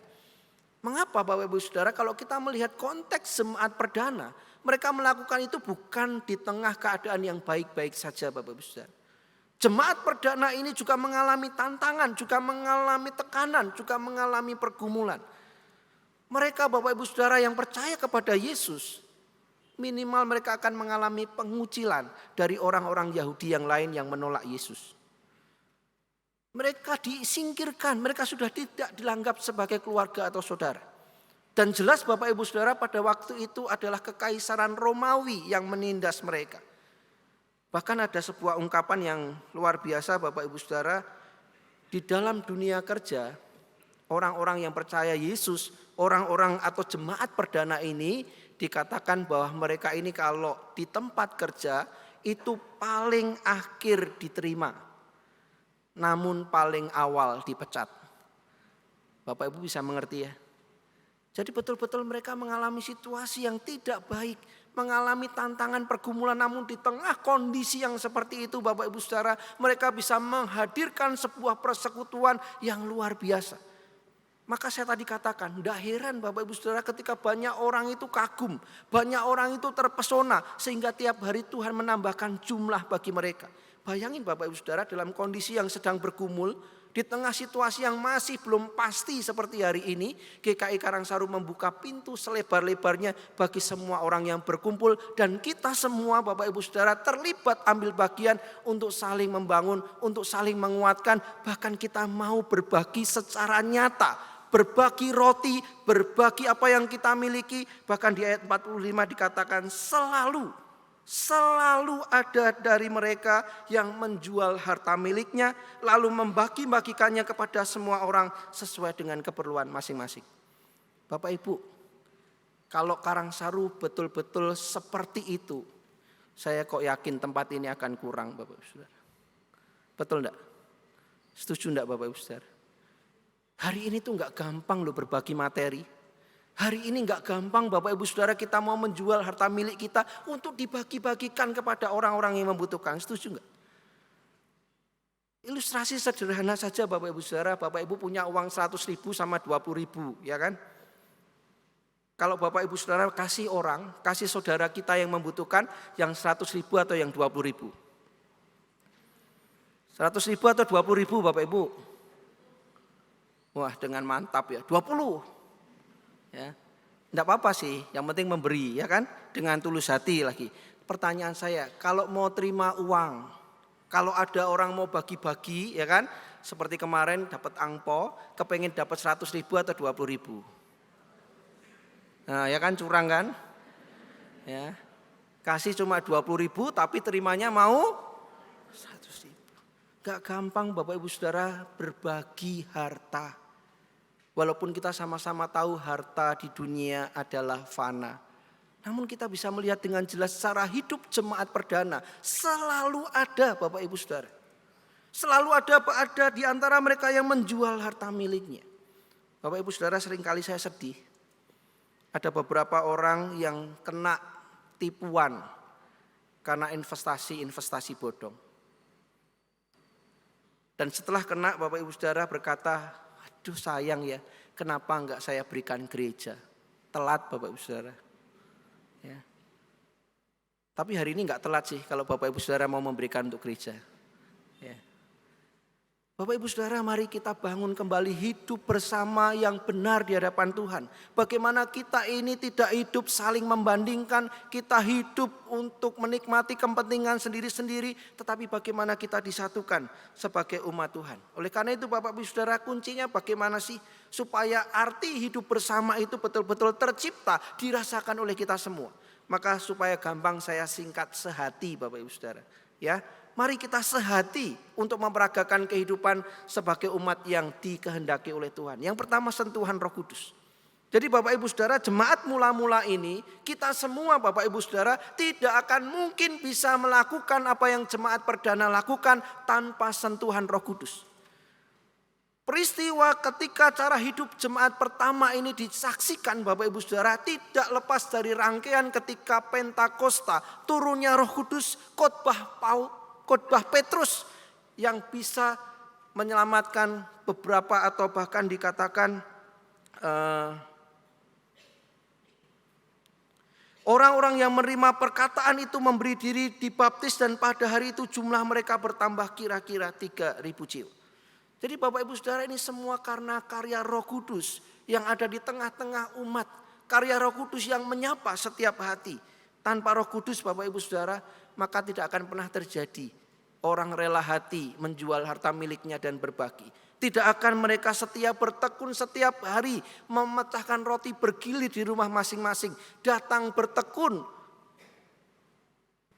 Mengapa Bapak Ibu Saudara kalau kita melihat konteks jemaat perdana, mereka melakukan itu bukan di tengah keadaan yang baik-baik saja Bapak Ibu Saudara. Jemaat perdana ini juga mengalami tantangan, juga mengalami tekanan, juga mengalami pergumulan. Mereka Bapak Ibu Saudara yang percaya kepada Yesus, minimal mereka akan mengalami pengucilan dari orang-orang Yahudi yang lain yang menolak Yesus. Mereka disingkirkan, mereka sudah tidak dianggap sebagai keluarga atau saudara. Dan jelas Bapak Ibu Saudara pada waktu itu adalah kekaisaran Romawi yang menindas mereka. Bahkan ada sebuah ungkapan yang luar biasa Bapak Ibu Saudara. Di dalam dunia kerja, orang-orang yang percaya Yesus, orang-orang atau jemaat perdana ini dikatakan bahwa mereka ini kalau di tempat kerja itu paling akhir diterima, namun paling awal dipecat. Bapak Ibu bisa mengerti ya. Jadi betul-betul mereka mengalami situasi yang tidak baik, mengalami tantangan pergumulan, namun di tengah kondisi yang seperti itu Bapak Ibu Saudara, mereka bisa menghadirkan sebuah persekutuan yang luar biasa. Maka saya tadi katakan, tidak heran Bapak Ibu Saudara ketika banyak orang itu kagum, banyak orang itu terpesona sehingga tiap hari Tuhan menambahkan jumlah bagi mereka. Bayangin Bapak Ibu Saudara dalam kondisi yang sedang bergumul, di tengah situasi yang masih belum pasti seperti hari ini, GKI Karangsaru membuka pintu selebar-lebarnya bagi semua orang yang berkumpul. Dan kita semua Bapak Ibu Saudara terlibat ambil bagian untuk saling membangun, untuk saling menguatkan. Bahkan kita mau berbagi secara nyata. Berbagi roti, berbagi apa yang kita miliki. Bahkan di ayat 45 dikatakan selalu ada dari mereka yang menjual harta miliknya. Lalu membagi-bagikannya kepada semua orang sesuai dengan keperluan masing-masing. Bapak Ibu, kalau Karangsaru betul-betul seperti itu, saya kok yakin tempat ini akan kurang Bapak Ibu Saudara. Betul enggak? Setuju enggak Bapak Ibu Saudara? Hari ini tuh enggak gampang loh berbagi materi. Hari ini enggak gampang Bapak Ibu Saudara kita mau menjual harta milik kita untuk dibagi-bagikan kepada orang-orang yang membutuhkan. Setuju enggak? Ilustrasi sederhana saja Bapak Ibu Saudara, Bapak Ibu punya uang 100.000 sama 20.000, ya kan? Kalau Bapak Ibu Saudara kasih orang, kasih saudara kita yang membutuhkan yang 100.000 atau yang 20.000? 100.000 atau 20.000 Bapak Ibu? Wah, dengan mantap ya, 20. Ya. Enggak apa-apa sih, yang penting memberi, ya kan? Dengan tulus hati lagi. Pertanyaan saya, kalau mau terima uang, kalau ada orang mau bagi-bagi, ya kan? Seperti kemarin dapat angpo, kepengen dapat 100.000 atau 20.000. Nah, ya kan curang kan? Ya. Kasih cuma 20.000 tapi terimanya mau 100.000. Gak gampang Bapak Ibu Saudara berbagi harta. Walaupun kita sama-sama tahu harta di dunia adalah fana. Namun kita bisa melihat dengan jelas secara hidup jemaat perdana selalu ada Bapak Ibu Saudara. Selalu ada di antara mereka yang menjual harta miliknya. Bapak Ibu Saudara, seringkali saya sedih. Ada beberapa orang yang kena tipuan karena investasi bodong. Dan setelah kena Bapak Ibu Saudara berkata, aduh sayang ya, kenapa enggak saya berikan gereja. Telat Bapak Ibu Saudara. Ya. Tapi hari ini enggak telat sih kalau Bapak Ibu Saudara mau memberikan untuk gereja. Ya. Bapak Ibu Saudara, mari kita bangun kembali hidup bersama yang benar di hadapan Tuhan. Bagaimana kita ini tidak hidup saling membandingkan, kita hidup untuk menikmati kepentingan sendiri-sendiri, tetapi bagaimana kita disatukan sebagai umat Tuhan. Oleh karena itu Bapak Ibu Saudara, kuncinya bagaimana sih supaya arti hidup bersama itu betul-betul tercipta, dirasakan oleh kita semua. Maka supaya gampang saya singkat, sehati Bapak Ibu Saudara. Ya. Mari kita sehati untuk memperagakan kehidupan sebagai umat yang dikehendaki oleh Tuhan. Yang pertama sentuhan Roh Kudus. Jadi Bapak Ibu Saudara, jemaat mula-mula ini kita semua Bapak Ibu Saudara tidak akan mungkin bisa melakukan apa yang jemaat perdana lakukan tanpa sentuhan Roh Kudus. Peristiwa ketika cara hidup jemaat pertama ini disaksikan Bapak Ibu Saudara tidak lepas dari rangkaian ketika Pentakosta, turunnya Roh Kudus, khotbah Petrus yang bisa menyelamatkan beberapa atau bahkan dikatakan orang-orang yang menerima perkataan itu memberi diri dibaptis dan pada hari itu jumlah mereka bertambah kira-kira 3.000 jiwa. Jadi Bapak Ibu Saudara, ini semua karena karya Roh Kudus yang ada di tengah-tengah umat. Karya Roh Kudus yang menyapa setiap hati. Tanpa Roh Kudus Bapak Ibu Saudara, maka tidak akan pernah terjadi orang rela hati menjual harta miliknya dan berbagi. Tidak akan mereka setia bertekun setiap hari memecahkan roti bergilir di rumah masing-masing. Datang bertekun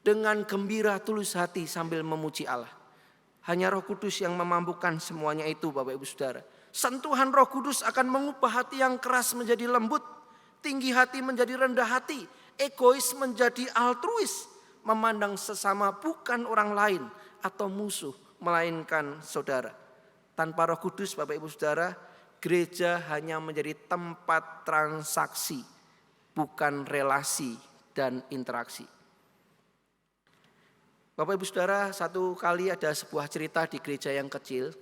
dengan gembira tulus hati sambil memuji Allah. Hanya Roh Kudus yang memampukan semuanya itu Bapak Ibu Saudara. Sentuhan Roh Kudus akan mengubah hati yang keras menjadi lembut. Tinggi hati menjadi rendah hati. Egois menjadi altruis. Memandang sesama bukan orang lain atau musuh, melainkan saudara. Tanpa Roh Kudus Bapak Ibu Saudara, gereja hanya menjadi tempat transaksi, bukan relasi dan interaksi. Bapak Ibu Saudara, satu kali ada sebuah cerita di gereja yang kecil.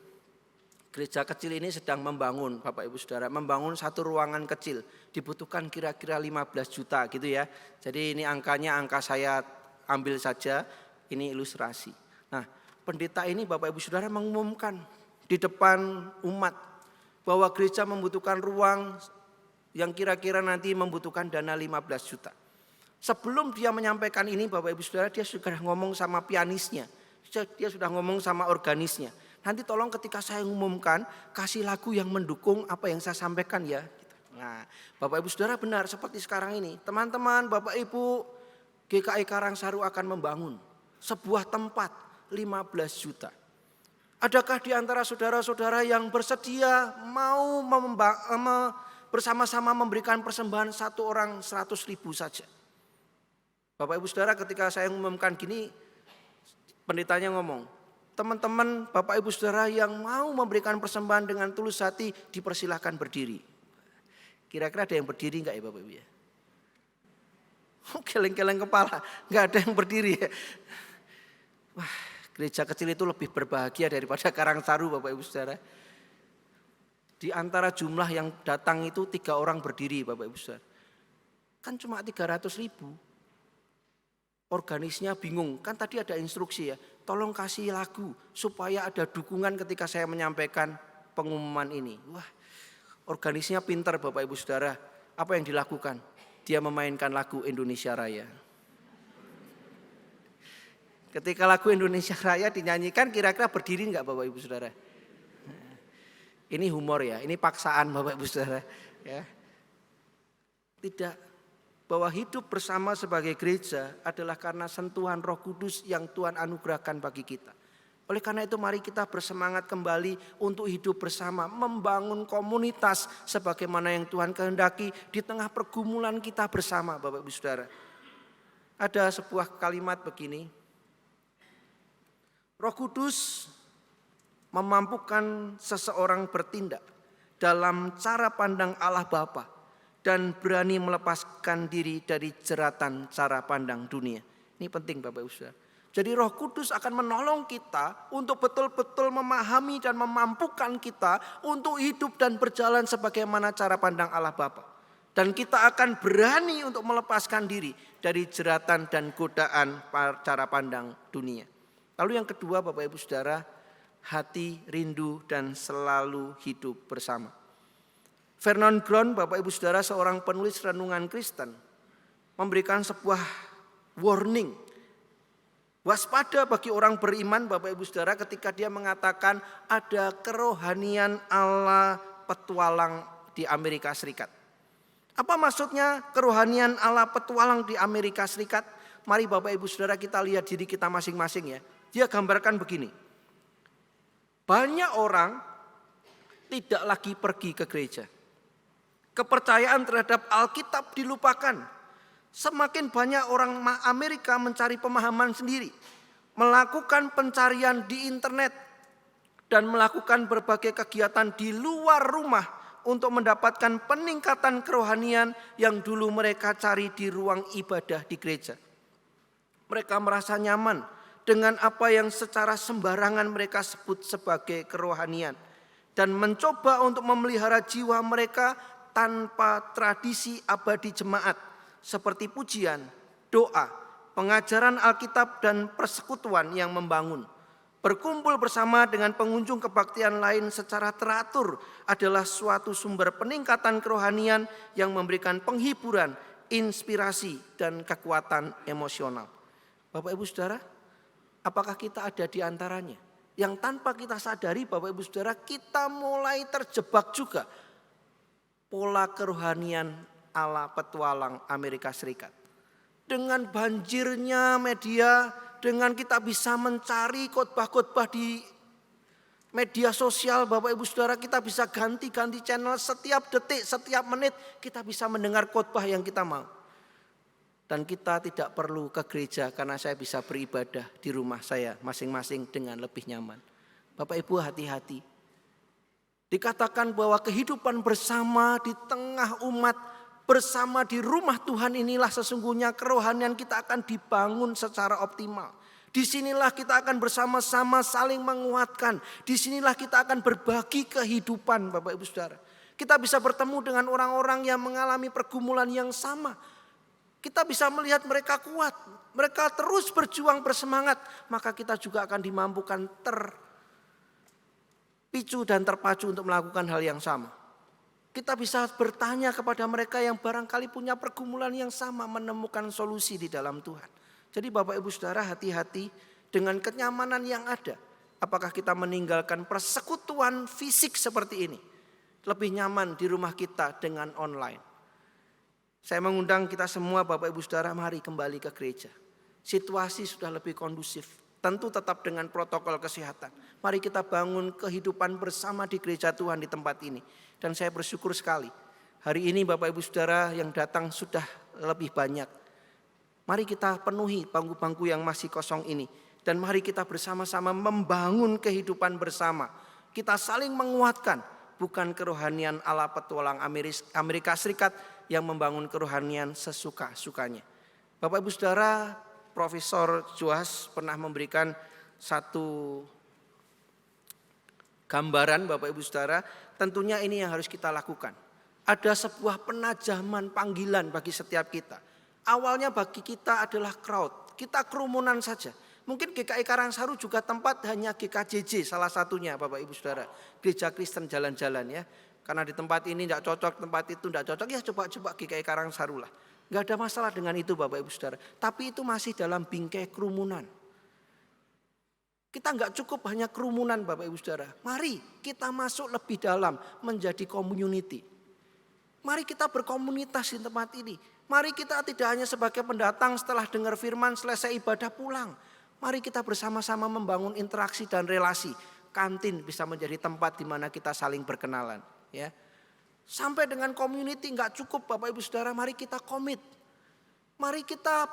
Gereja kecil ini sedang membangun Bapak Ibu Saudara, membangun satu ruangan kecil. Dibutuhkan kira-kira 15 juta gitu ya. Jadi ini angka saya ambil saja, ini ilustrasi. Nah, pendeta ini Bapak Ibu Saudara mengumumkan di depan umat bahwa gereja membutuhkan ruang yang kira-kira nanti membutuhkan dana 15 juta. Sebelum dia menyampaikan ini Bapak Ibu Saudara, dia sudah ngomong sama pianisnya. Dia sudah ngomong sama organisnya. Nanti tolong ketika saya mengumumkan, kasih lagu yang mendukung apa yang saya sampaikan ya. Nah, Bapak Ibu Saudara, benar seperti sekarang ini. Teman-teman, Bapak Ibu, GKI Karangsaru akan membangun sebuah tempat 15 juta. Adakah di antara saudara-saudara yang bersedia mau bersama-sama memberikan persembahan satu orang 100.000 saja. Bapak Ibu Saudara, ketika saya mengumumkan gini, pendetanya ngomong, teman-teman Bapak Ibu Saudara yang mau memberikan persembahan dengan tulus hati dipersilahkan berdiri. Kira-kira ada yang berdiri enggak ya Bapak Ibu ya? Geleng-geleng kepala, enggak ada yang berdiri ya. Wah, gereja kecil itu lebih berbahagia daripada Karangsaru Bapak Ibu Saudara. Di antara jumlah yang datang itu 3 orang berdiri Bapak Ibu Saudara. Kan cuma 300.000. Organisnya bingung, kan tadi ada instruksi ya. Tolong kasih lagu supaya ada dukungan ketika saya menyampaikan pengumuman ini. Wah, organisnya pintar Bapak Ibu Saudara. Apa yang dilakukan? Dia memainkan lagu Indonesia Raya. Ketika lagu Indonesia Raya dinyanyikan, kira-kira berdiri enggak Bapak Ibu Saudara? Ini humor ya, ini paksaan Bapak Ibu Saudara. Ya. Tidak, bahwa hidup bersama sebagai gereja adalah karena sentuhan Roh Kudus yang Tuhan anugerahkan bagi kita. Oleh karena itu mari kita bersemangat kembali untuk hidup bersama, membangun komunitas sebagaimana yang Tuhan kehendaki di tengah pergumulan kita bersama Bapak Ibu Saudara. Ada sebuah kalimat begini, Roh Kudus memampukan seseorang bertindak dalam cara pandang Allah Bapa dan berani melepaskan diri dari jeratan cara pandang dunia. Ini penting Bapak Ibu Saudara. Jadi Roh Kudus akan menolong kita untuk betul-betul memahami dan memampukan kita untuk hidup dan berjalan sebagaimana cara pandang Allah Bapa. Dan kita akan berani untuk melepaskan diri dari jeratan dan godaan cara pandang dunia. Lalu yang kedua Bapak Ibu Saudara, hati, rindu, dan selalu hidup bersama. Vernon Ground, Bapak Ibu Saudara, seorang penulis renungan Kristen, memberikan sebuah warning. Waspada bagi orang beriman, Bapak Ibu Saudara, ketika dia mengatakan ada kerohanian ala petualang di Amerika Serikat. Apa maksudnya kerohanian ala petualang di Amerika Serikat? Mari Bapak Ibu Saudara kita lihat diri kita masing-masing ya. Dia gambarkan begini. Banyak orang tidak lagi pergi ke gereja. Kepercayaan terhadap Alkitab dilupakan. Semakin banyak orang Amerika mencari pemahaman sendiri, melakukan pencarian di internet, dan melakukan berbagai kegiatan di luar rumah untuk mendapatkan peningkatan kerohanian yang dulu mereka cari di ruang ibadah di gereja. Mereka merasa nyaman dengan apa yang secara sembarangan mereka sebut sebagai kerohanian dan mencoba untuk memelihara jiwa mereka tanpa tradisi abadi jemaat seperti pujian, doa, pengajaran Alkitab dan persekutuan yang membangun. Berkumpul bersama dengan pengunjung kebaktian lain secara teratur adalah suatu sumber peningkatan kerohanian yang memberikan penghiburan, inspirasi dan kekuatan emosional. Bapak Ibu Saudara, apakah kita ada di antaranya? Yang tanpa kita sadari Bapak Ibu Saudara, kita mulai terjebak juga pola kerohanian ala petualang Amerika Serikat. Dengan banjirnya media, dengan kita bisa mencari khotbah-khotbah di media sosial Bapak Ibu Saudara, kita bisa ganti-ganti channel setiap detik, setiap menit kita bisa mendengar khotbah yang kita mau. Dan kita tidak perlu ke gereja karena saya bisa beribadah di rumah saya masing-masing dengan lebih nyaman. Bapak Ibu hati-hati. Dikatakan bahwa kehidupan bersama di tengah umat, bersama di rumah Tuhan inilah sesungguhnya kerohanian kita akan dibangun secara optimal. Disinilah kita akan bersama-sama saling menguatkan. Disinilah kita akan berbagi kehidupan Bapak Ibu Saudara. Kita bisa bertemu dengan orang-orang yang mengalami pergumulan yang sama. Kita bisa melihat mereka kuat, mereka terus berjuang bersemangat, maka kita juga akan dimampukan terpicu dan terpacu untuk melakukan hal yang sama. Kita bisa bertanya kepada mereka yang barangkali punya pergumulan yang sama, menemukan solusi di dalam Tuhan. Jadi Bapak Ibu Saudara hati-hati dengan kenyamanan yang ada. Apakah kita meninggalkan persekutuan fisik seperti ini? Lebih nyaman di rumah kita dengan online. Saya mengundang kita semua Bapak Ibu Saudara, mari kembali ke gereja. Situasi sudah lebih kondusif, tentu tetap dengan protokol kesehatan. Mari kita bangun kehidupan bersama di gereja Tuhan di tempat ini. Dan saya bersyukur sekali Hari ini Bapak Ibu Saudara yang datang sudah lebih banyak. Mari kita penuhi bangku-bangku yang masih kosong ini. Dan mari kita bersama-sama membangun kehidupan bersama. Kita saling menguatkan, bukan kerohanian ala petualang Amerika Serikat yang membangun kerohanian sesuka-sukanya. Bapak Ibu Saudara, Profesor Joas pernah memberikan satu gambaran Bapak Ibu Saudara, tentunya ini yang harus kita lakukan. Ada sebuah penajaman panggilan bagi setiap kita. Awalnya bagi kita adalah crowd, kita kerumunan saja. Mungkin GKI Karangsaru juga tempat hanya GKJJ salah satunya Bapak Ibu Saudara. Gereja Kristen jalan-jalan ya. Karena di tempat ini tidak cocok, tempat itu tidak cocok, ya coba-coba GKI Karangsaru lah. Enggak ada masalah dengan itu Bapak Ibu Saudara. Tapi itu masih dalam bingkai kerumunan. Kita enggak cukup hanya kerumunan Bapak Ibu Saudara. Mari kita masuk lebih dalam menjadi community. Mari kita berkomunitas di tempat ini. Mari kita tidak hanya sebagai pendatang setelah dengar firman selesai ibadah pulang. Mari kita bersama-sama membangun interaksi dan relasi. Kantin bisa menjadi tempat di mana kita saling berkenalan. Ya. Sampai dengan community enggak cukup Bapak Ibu Saudara, mari kita komit. Mari kita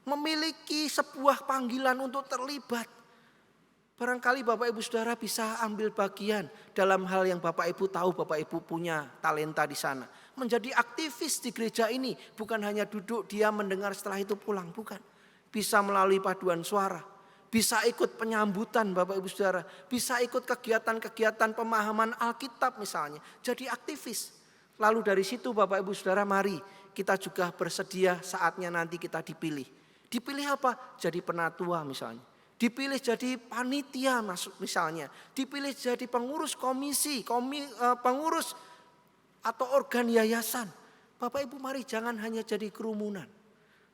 memiliki sebuah panggilan untuk terlibat. Barangkali Bapak Ibu Saudara bisa ambil bagian dalam hal yang Bapak Ibu tahu, Bapak Ibu punya talenta di sana. Menjadi aktivis di gereja ini, bukan hanya duduk diam mendengar setelah itu pulang, bukan. Bisa melalui paduan suara, bisa ikut penyambutan Bapak Ibu Saudara, bisa ikut kegiatan-kegiatan pemahaman Alkitab misalnya, jadi aktivis. Lalu dari situ Bapak Ibu Saudara, mari kita juga bersedia saatnya nanti kita dipilih. Dipilih apa? Jadi penatua misalnya. Dipilih jadi panitia misalnya, dipilih jadi pengurus komisi, pengurus atau organ yayasan. Bapak Ibu mari jangan hanya jadi kerumunan.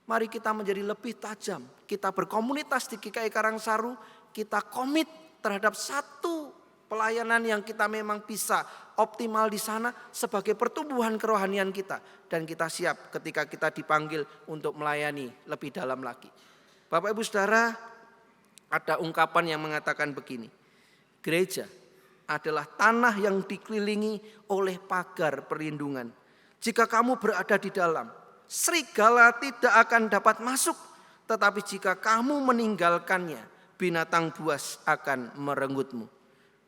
Mari kita menjadi lebih tajam. Kita berkomunitas di GKI Karangsaru, kita komit terhadap satu pelayanan yang kita memang bisa optimal di sana sebagai pertumbuhan kerohanian kita. Dan kita siap ketika kita dipanggil untuk melayani lebih dalam lagi. Bapak Ibu Saudara, ada ungkapan yang mengatakan begini, gereja adalah tanah yang dikelilingi oleh pagar perlindungan. Jika kamu berada di dalam, serigala tidak akan dapat masuk. Tetapi jika kamu meninggalkannya, binatang buas akan merenggutmu.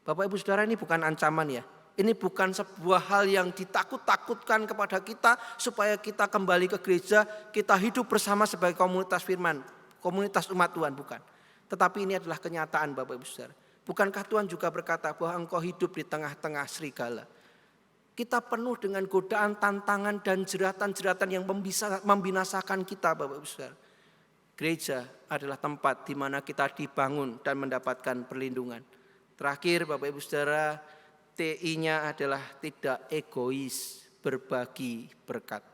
Bapak Ibu Saudara, ini bukan ancaman ya. Ini bukan sebuah hal yang ditakut-takutkan kepada kita supaya kita kembali ke gereja, kita hidup bersama sebagai komunitas firman, komunitas umat Tuhan, bukan. Tetapi ini adalah kenyataan Bapak Ibu Saudara. Bukankah Tuhan juga berkata bahwa engkau hidup di tengah-tengah serigala. Kita penuh dengan godaan, tantangan dan jeratan-jeratan yang membinasakan kita Bapak Ibu Saudara. Gereja adalah tempat di mana kita dibangun dan mendapatkan perlindungan. Terakhir Bapak Ibu Saudara, TI-nya adalah tidak egois, berbagi berkat.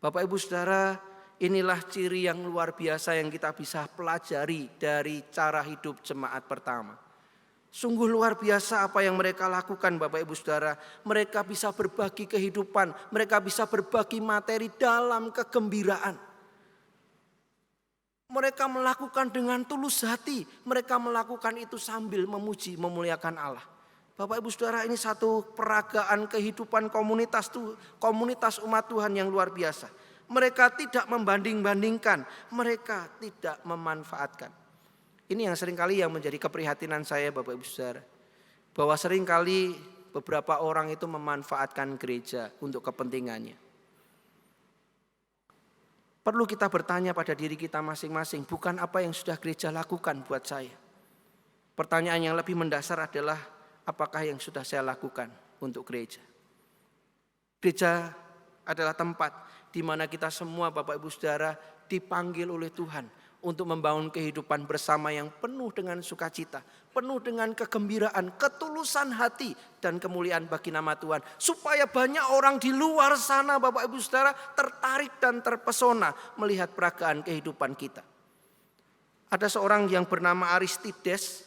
Bapak Ibu Saudara, inilah ciri yang luar biasa yang kita bisa pelajari dari cara hidup jemaat pertama. Sungguh luar biasa apa yang mereka lakukan Bapak Ibu Saudara. Mereka bisa berbagi kehidupan, mereka bisa berbagi materi dalam kegembiraan. Mereka melakukan dengan tulus hati, mereka melakukan itu sambil memuji, memuliakan Allah. Bapak Ibu Saudara, ini satu peragaan kehidupan komunitas umat Tuhan yang luar biasa. Mereka tidak membanding-bandingkan, mereka tidak memanfaatkan. Ini yang seringkali yang menjadi keprihatinan saya Bapak Ibu Saudara. Bahwa seringkali beberapa orang itu memanfaatkan gereja untuk kepentingannya. Perlu kita bertanya pada diri kita masing-masing, bukan apa yang sudah gereja lakukan buat saya. Pertanyaan yang lebih mendasar adalah, apakah yang sudah saya lakukan untuk gereja? Gereja adalah tempat di mana kita semua Bapak Ibu Saudara dipanggil oleh Tuhan untuk membangun kehidupan bersama yang penuh dengan sukacita, penuh dengan kegembiraan, ketulusan hati dan kemuliaan bagi nama Tuhan. Supaya banyak orang di luar sana Bapak Ibu Saudara tertarik dan terpesona melihat peragaan kehidupan kita. Ada seorang yang bernama Aristides,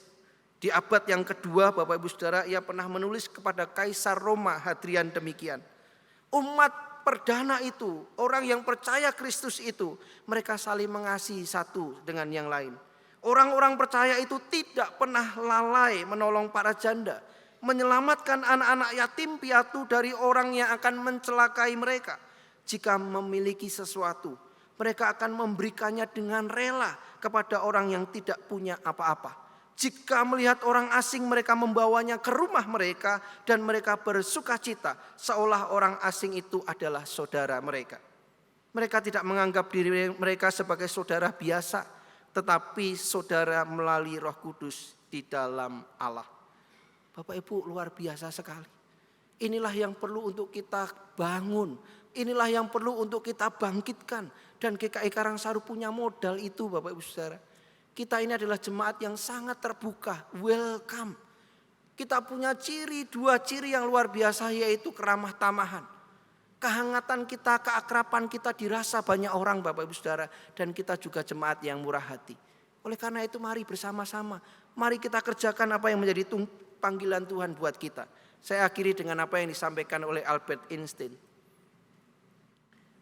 di abad yang kedua Bapak Ibu Saudara, ia pernah menulis kepada Kaisar Roma Hadrian demikian. Umat perdana itu, orang yang percaya Kristus itu, mereka saling mengasihi satu dengan yang lain. Orang-orang percaya itu tidak pernah lalai menolong para janda. menyelamatkan anak-anak yatim piatu dari orang yang akan mencelakai mereka. Jika memiliki sesuatu, mereka akan memberikannya dengan rela kepada orang yang tidak punya apa-apa. Jika melihat orang asing, mereka membawanya ke rumah mereka dan mereka bersuka cita seolah orang asing itu adalah saudara mereka. Mereka tidak menganggap diri mereka sebagai saudara biasa, tetapi saudara melalui Roh Kudus di dalam Allah. Bapak Ibu, luar biasa sekali. Inilah yang perlu untuk kita bangun. Inilah yang perlu untuk kita bangkitkan. Dan GKI Karangsaru punya modal itu, Bapak Ibu Saudara. Kita ini adalah jemaat yang sangat terbuka, welcome. Kita punya dua ciri yang luar biasa, yaitu keramah tamahan. Kehangatan kita, keakraban kita dirasa banyak orang, Bapak Ibu Saudara. Dan kita juga jemaat yang murah hati. Oleh karena itu mari bersama-sama, mari kita kerjakan apa yang menjadi panggilan Tuhan buat kita. Saya akhiri dengan apa yang disampaikan oleh Albert Einstein.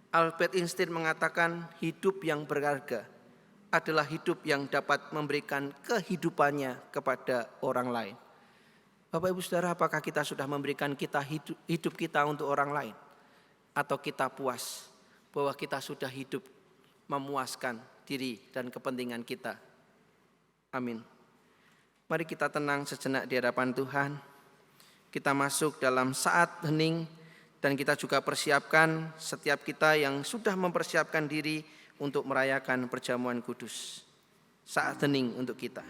Albert Einstein mengatakan hidup yang berharga adalah hidup yang dapat memberikan kehidupannya kepada orang lain. Bapak Ibu Saudara, apakah kita sudah memberikan hidup kita untuk orang lain? Atau kita puas bahwa kita sudah hidup memuaskan diri dan kepentingan kita? Amin. Mari kita tenang sejenak di hadapan Tuhan. Kita masuk dalam saat hening dan kita juga persiapkan setiap kita yang sudah mempersiapkan diri untuk merayakan perjamuan kudus. Saat hening untuk kita.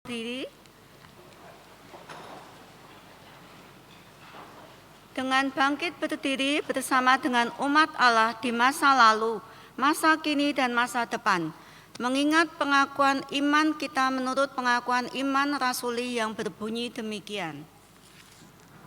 Diri dengan bangkit berdiri bersama dengan umat Allah di masa lalu, masa kini dan masa depan, mengingat pengakuan iman kita menurut pengakuan iman rasuli yang berbunyi demikian.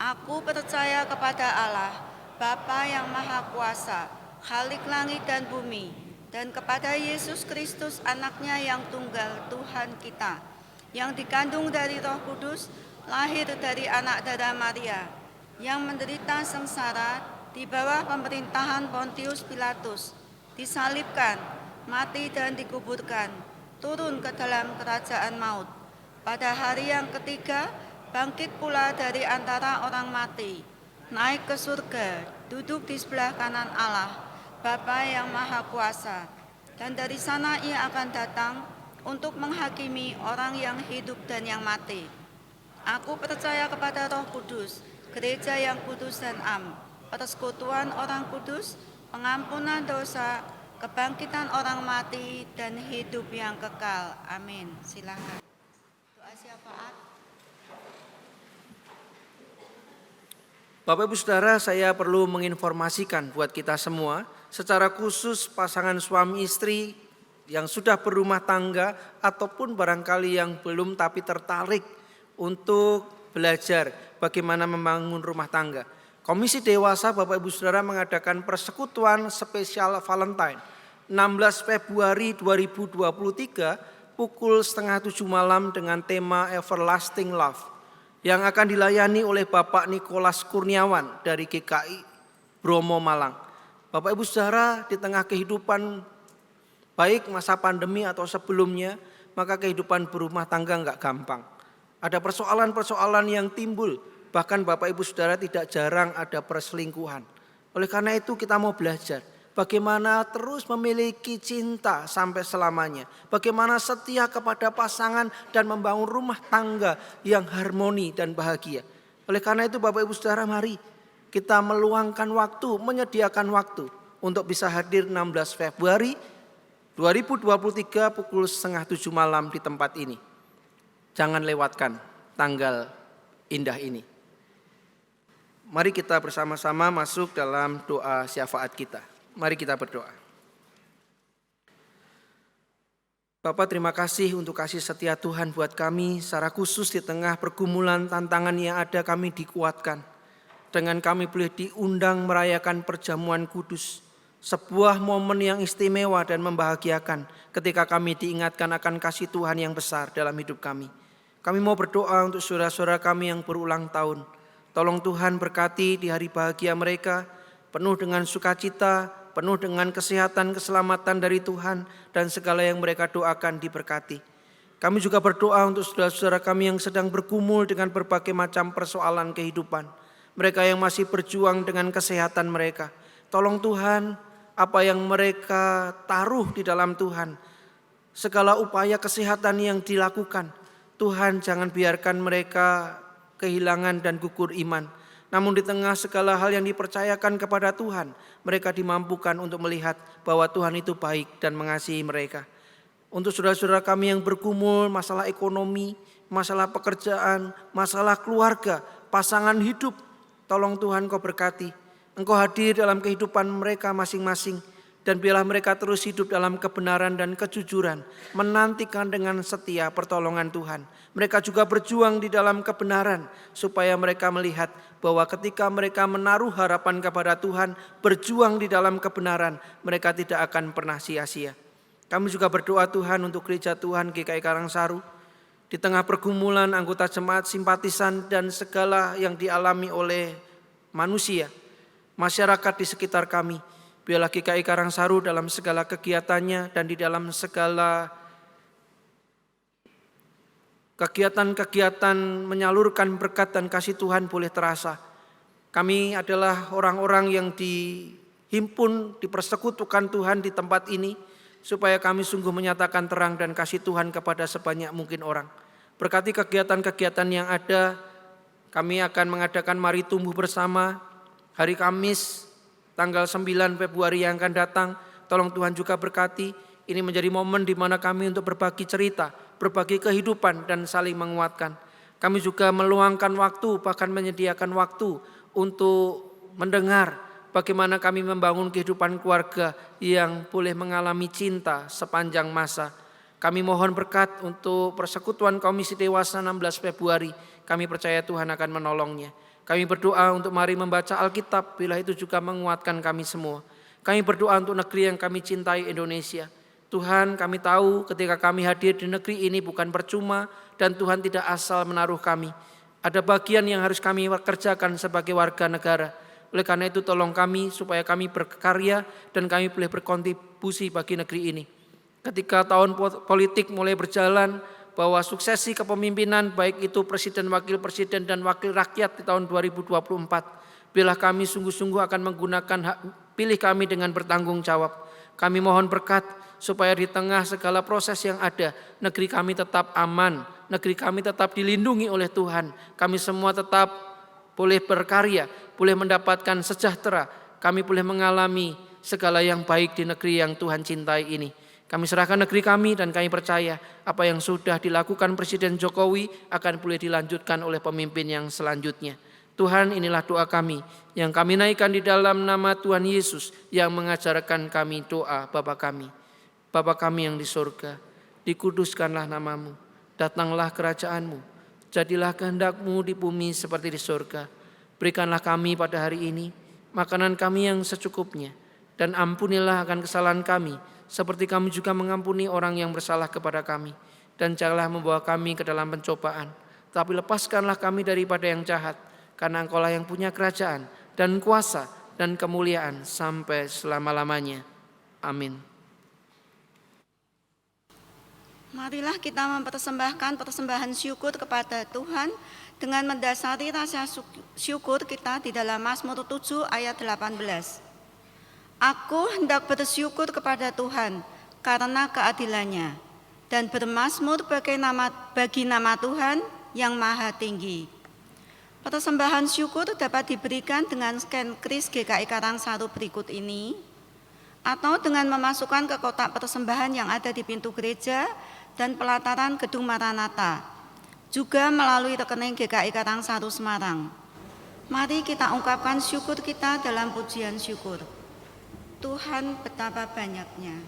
Aku percaya kepada Allah, Bapa yang Maha Kuasa, Khalik langit dan bumi, dan kepada Yesus Kristus anaknya yang tunggal Tuhan kita, yang dikandung dari Roh Kudus, lahir dari anak darah Maria, yang menderita sengsara di bawah pemerintahan Pontius Pilatus, disalibkan, mati dan dikuburkan, turun ke dalam kerajaan maut. Pada hari yang ketiga, bangkit pula dari antara orang mati, naik ke surga, duduk di sebelah kanan Allah, Bapa yang Maha Kuasa, dan dari sana ia akan datang untuk menghakimi orang yang hidup dan yang mati. Aku percaya kepada Roh Kudus, gereja yang kudus dan am, persekutuan orang kudus, pengampunan dosa, kebangkitan orang mati, dan hidup yang kekal. Amin. Silakan. Doa syafaat. Bapak Ibu Saudara, saya perlu menginformasikan buat kita semua, secara khusus pasangan suami istri yang sudah berumah tangga ataupun barangkali yang belum tapi tertarik untuk belajar bagaimana membangun rumah tangga. Komisi Dewasa Bapak Ibu Saudara mengadakan persekutuan spesial Valentine 16 Februari 2023 pukul 6:30 malam dengan tema Everlasting Love yang akan dilayani oleh Bapak Nikolas Kurniawan dari GKI Bromo Malang. Bapak Ibu Saudara, di tengah kehidupan baik masa pandemi atau sebelumnya, maka kehidupan berumah tangga enggak gampang. Ada persoalan-persoalan yang timbul, bahkan Bapak Ibu Saudara tidak jarang ada perselingkuhan. Oleh karena itu kita mau belajar bagaimana terus memiliki cinta sampai selamanya. Bagaimana setia kepada pasangan dan membangun rumah tangga yang harmoni dan bahagia. Oleh karena itu Bapak Ibu Saudara, mari kita meluangkan waktu, menyediakan waktu untuk bisa hadir 16 Februari 2023 pukul 6:30 malam di tempat ini. Jangan lewatkan tanggal indah ini. Mari kita bersama-sama masuk dalam doa syafaat kita. Mari kita berdoa. Bapak, terima kasih untuk kasih setia Tuhan buat kami, secara khusus di tengah pergumulan tantangan yang ada kami dikuatkan. Dengan kami boleh diundang merayakan perjamuan kudus, sebuah momen yang istimewa dan membahagiakan ketika kami diingatkan akan kasih Tuhan yang besar dalam hidup kami. Kami mau berdoa untuk saudara-saudara kami yang berulang tahun. Tolong Tuhan berkati di hari bahagia mereka, penuh dengan sukacita, penuh dengan kesehatan, keselamatan dari Tuhan, dan segala yang mereka doakan diberkati. Kami juga berdoa untuk saudara-saudara kami yang sedang bergumul dengan berbagai macam persoalan kehidupan. Mereka yang masih berjuang dengan kesehatan mereka. Tolong Tuhan, apa yang mereka taruh di dalam Tuhan, segala upaya kesehatan yang dilakukan, Tuhan jangan biarkan mereka kehilangan dan gugur iman. Namun di tengah segala hal yang dipercayakan kepada Tuhan, mereka dimampukan untuk melihat bahwa Tuhan itu baik dan mengasihi mereka. Untuk saudara-saudara kami yang bergumul masalah ekonomi, masalah pekerjaan, masalah keluarga, pasangan hidup, tolong Tuhan Kau berkati. Engkau hadir dalam kehidupan mereka masing-masing, dan biarlah mereka terus hidup dalam kebenaran dan kejujuran, menantikan dengan setia pertolongan Tuhan. Mereka juga berjuang di dalam kebenaran, supaya mereka melihat bahwa ketika mereka menaruh harapan kepada Tuhan, berjuang di dalam kebenaran, mereka tidak akan pernah sia-sia. Kami juga berdoa Tuhan untuk gereja Tuhan GKI Karangsaru, di tengah pergumulan anggota jemaat, simpatisan, dan segala yang dialami oleh manusia, masyarakat di sekitar kami. Biarlah GKI Karangsaru dalam segala kegiatannya dan di dalam segala kegiatan-kegiatan menyalurkan berkat dan kasih Tuhan boleh terasa. Kami adalah orang-orang yang dihimpun, dipersekutukan Tuhan di tempat ini, supaya kami sungguh menyatakan terang dan kasih Tuhan kepada sebanyak mungkin orang. Berkati kegiatan-kegiatan yang ada, kami akan mengadakan Mari Tumbuh Bersama hari Kamis tanggal 9 Februari yang akan datang. Tolong Tuhan juga berkati. Ini menjadi momen di mana kami untuk berbagi cerita, berbagi kehidupan, dan saling menguatkan. Kami juga meluangkan waktu, bahkan menyediakan waktu untuk mendengar bagaimana kami membangun kehidupan keluarga yang boleh mengalami cinta sepanjang masa. Kami mohon berkat untuk persekutuan Komisi Dewasa 16 Februari. Kami percaya Tuhan akan menolongnya. Kami berdoa untuk mari membaca Alkitab, bila itu juga menguatkan kami semua. Kami berdoa untuk negeri yang kami cintai, Indonesia. Tuhan, kami tahu ketika kami hadir di negeri ini bukan percuma, dan Tuhan tidak asal menaruh kami. Ada bagian yang harus kami kerjakan sebagai warga negara. Oleh karena itu tolong kami supaya kami berkarya dan kami boleh berkontribusi bagi negeri ini. Ketika tahun politik mulai berjalan, bahwa suksesi kepemimpinan baik itu presiden, wakil presiden, dan wakil rakyat di tahun 2024, biarlah kami sungguh-sungguh akan menggunakan hak pilih kami dengan bertanggung jawab. Kami mohon berkat supaya di tengah segala proses yang ada, negeri kami tetap aman, negeri kami tetap dilindungi oleh Tuhan. Kami semua tetap boleh berkarya, boleh mendapatkan sejahtera, kami boleh mengalami segala yang baik di negeri yang Tuhan cintai ini. Kami serahkan negeri kami dan kami percaya apa yang sudah dilakukan Presiden Jokowi akan boleh dilanjutkan oleh pemimpin yang selanjutnya. Tuhan, inilah doa kami yang kami naikkan di dalam nama Tuhan Yesus yang mengajarkan kami doa Bapa kami. Bapa kami yang di surga, dikuduskanlah namamu, datanglah kerajaanmu, jadilah kehendak-Mu di bumi seperti di surga. Berikanlah kami pada hari ini makanan kami yang secukupnya, dan ampunilah akan kesalahan kami, seperti kami juga mengampuni orang yang bersalah kepada kami. Dan janganlah membawa kami ke dalam pencobaan, tapi lepaskanlah kami daripada yang jahat, karena Engkau-lah yang punya kerajaan dan kuasa dan kemuliaan sampai selama-lamanya. Amin. Marilah kita mempersembahkan persembahan syukur kepada Tuhan dengan mendasari rasa syukur kita di dalam Mazmur 7 ayat 18. Aku hendak bersyukur kepada Tuhan karena keadilannya dan bermazmur bagi nama Tuhan yang maha tinggi. Persembahan syukur dapat diberikan dengan scan kris GKI Karangsaru berikut ini, atau dengan memasukkan ke kotak persembahan yang ada di pintu gereja dan pelataran Gedung Maranatha, juga melalui rekening GKI Karangsaru Semarang. Mari kita ungkapkan syukur kita dalam pujian syukur. Tuhan betapa banyaknya.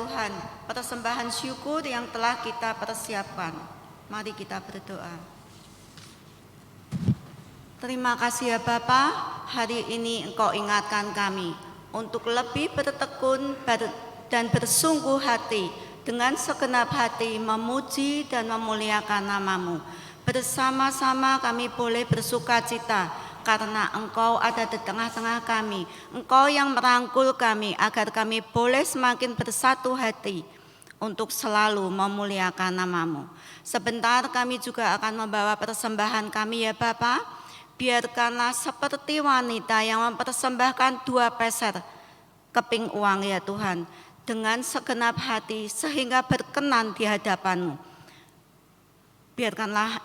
Tuhan persembahan syukur yang telah kita persiapkan. Mari kita berdoa. Terima kasih ya Bapa, hari ini Engkau ingatkan kami untuk lebih bertekun dan bersungguh hati dengan segenap hati memuji dan memuliakan nama-Mu. Bersama-sama kami boleh bersuka cita karena Engkau ada di tengah-tengah kami. Engkau yang merangkul kami agar kami boleh semakin bersatu hati untuk selalu memuliakan nama-Mu. Sebentar kami juga akan membawa persembahan kami ya Bapa. Biarkanlah seperti wanita yang mempersembahkan 2 peser keping uang ya Tuhan, dengan segenap hati sehingga berkenan di hadapan-Mu. Biarkanlah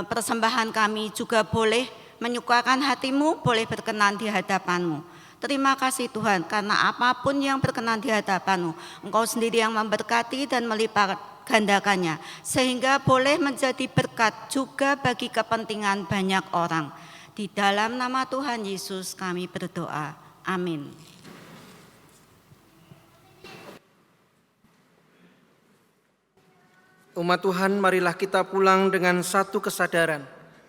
persembahan kami juga boleh menyukakan hati-Mu, boleh berkenan di hadapan-Mu. Terima kasih Tuhan, karena apapun yang berkenan di hadapan-Mu, Engkau sendiri yang memberkati dan melipat gandakannya, sehingga boleh menjadi berkat juga bagi kepentingan banyak orang. Di dalam nama Tuhan Yesus kami berdoa. Amin. Umat Tuhan, marilah kita pulang dengan satu kesadaran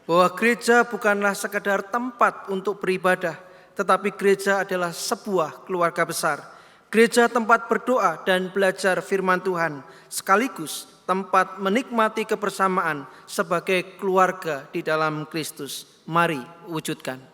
bahwa gereja bukanlah sekedar tempat untuk beribadah, tetapi gereja adalah sebuah keluarga besar. Gereja tempat berdoa dan belajar firman Tuhan, sekaligus tempat menikmati kebersamaan sebagai keluarga di dalam Kristus. Mari wujudkan.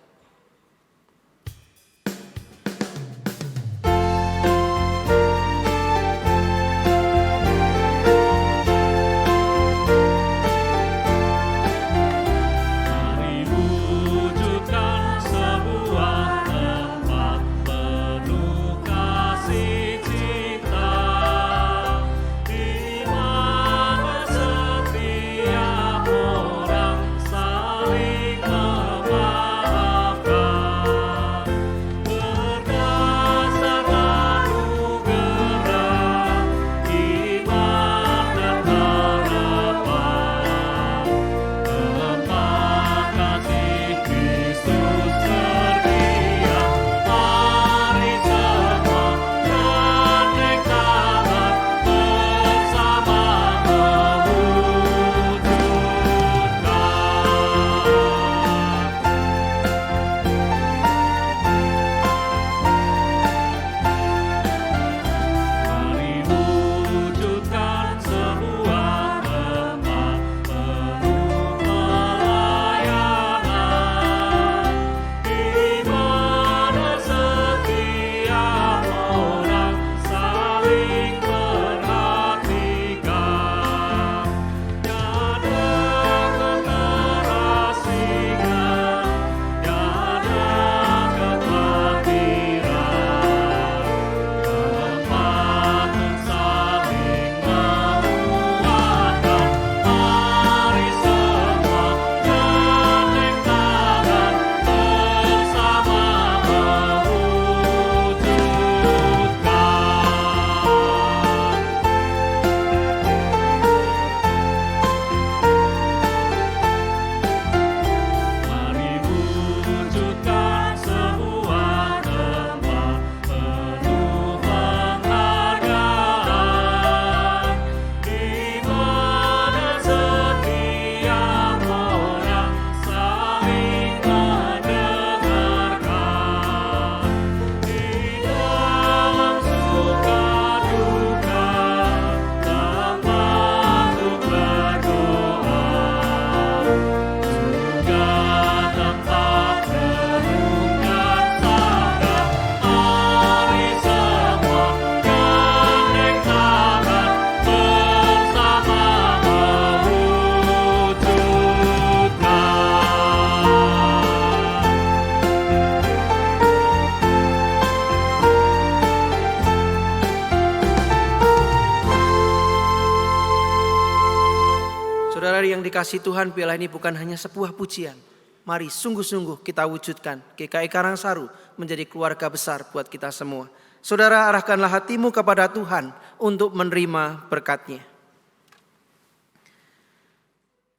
Yang dikasihi Tuhan, piala ini bukan hanya sebuah pujian. Mari sungguh-sungguh kita wujudkan GKI Karangsaru menjadi keluarga besar buat kita semua. Saudara, arahkanlah hatimu kepada Tuhan untuk menerima berkat-Nya.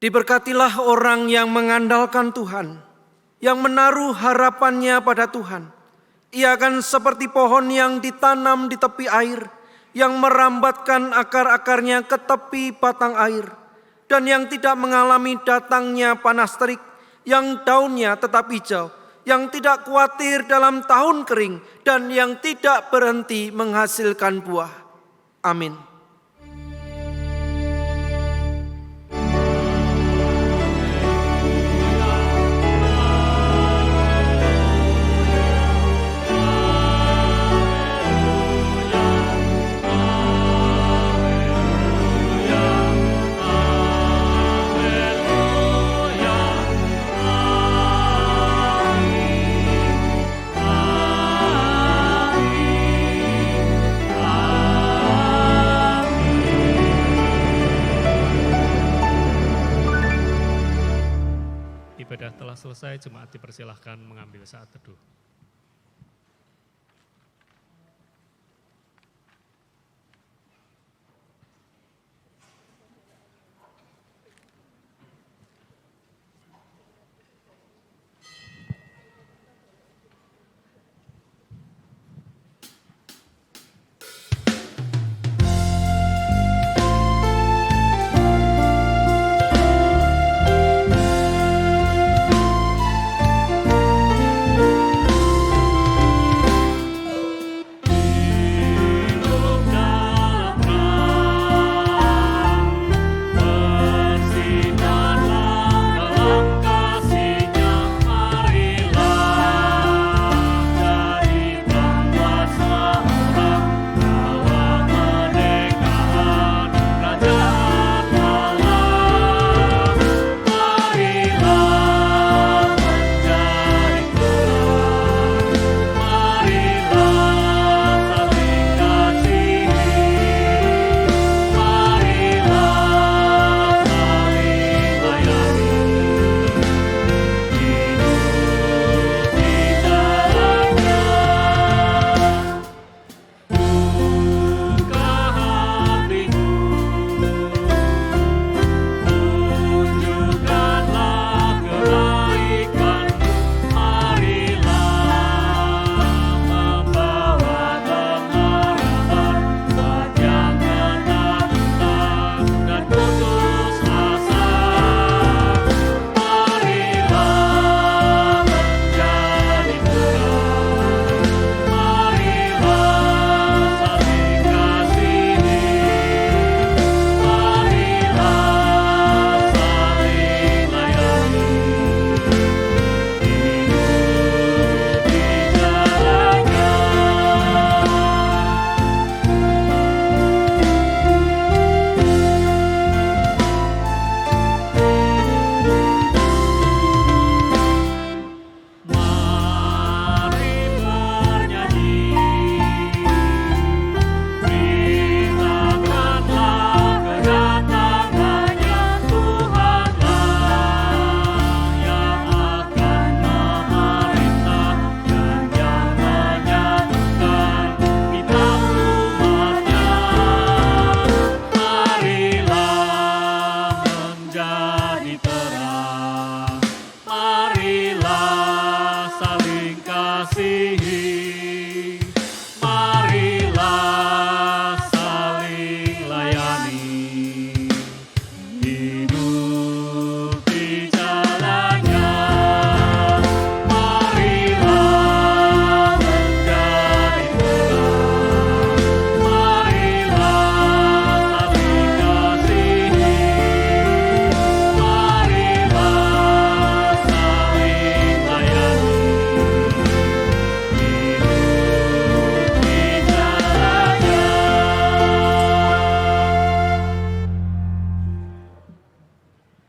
Diberkatilah orang yang mengandalkan Tuhan, yang menaruh harapannya pada Tuhan. Ia akan seperti pohon yang ditanam di tepi air, yang merambatkan akar-akarnya ke tepi batang air, dan yang tidak mengalami datangnya panas terik, yang daunnya tetap hijau, yang tidak khawatir dalam tahun kering, dan yang tidak berhenti menghasilkan buah. Amin. Ibadah telah selesai, jemaat dipersilahkan mengambil saat teduh.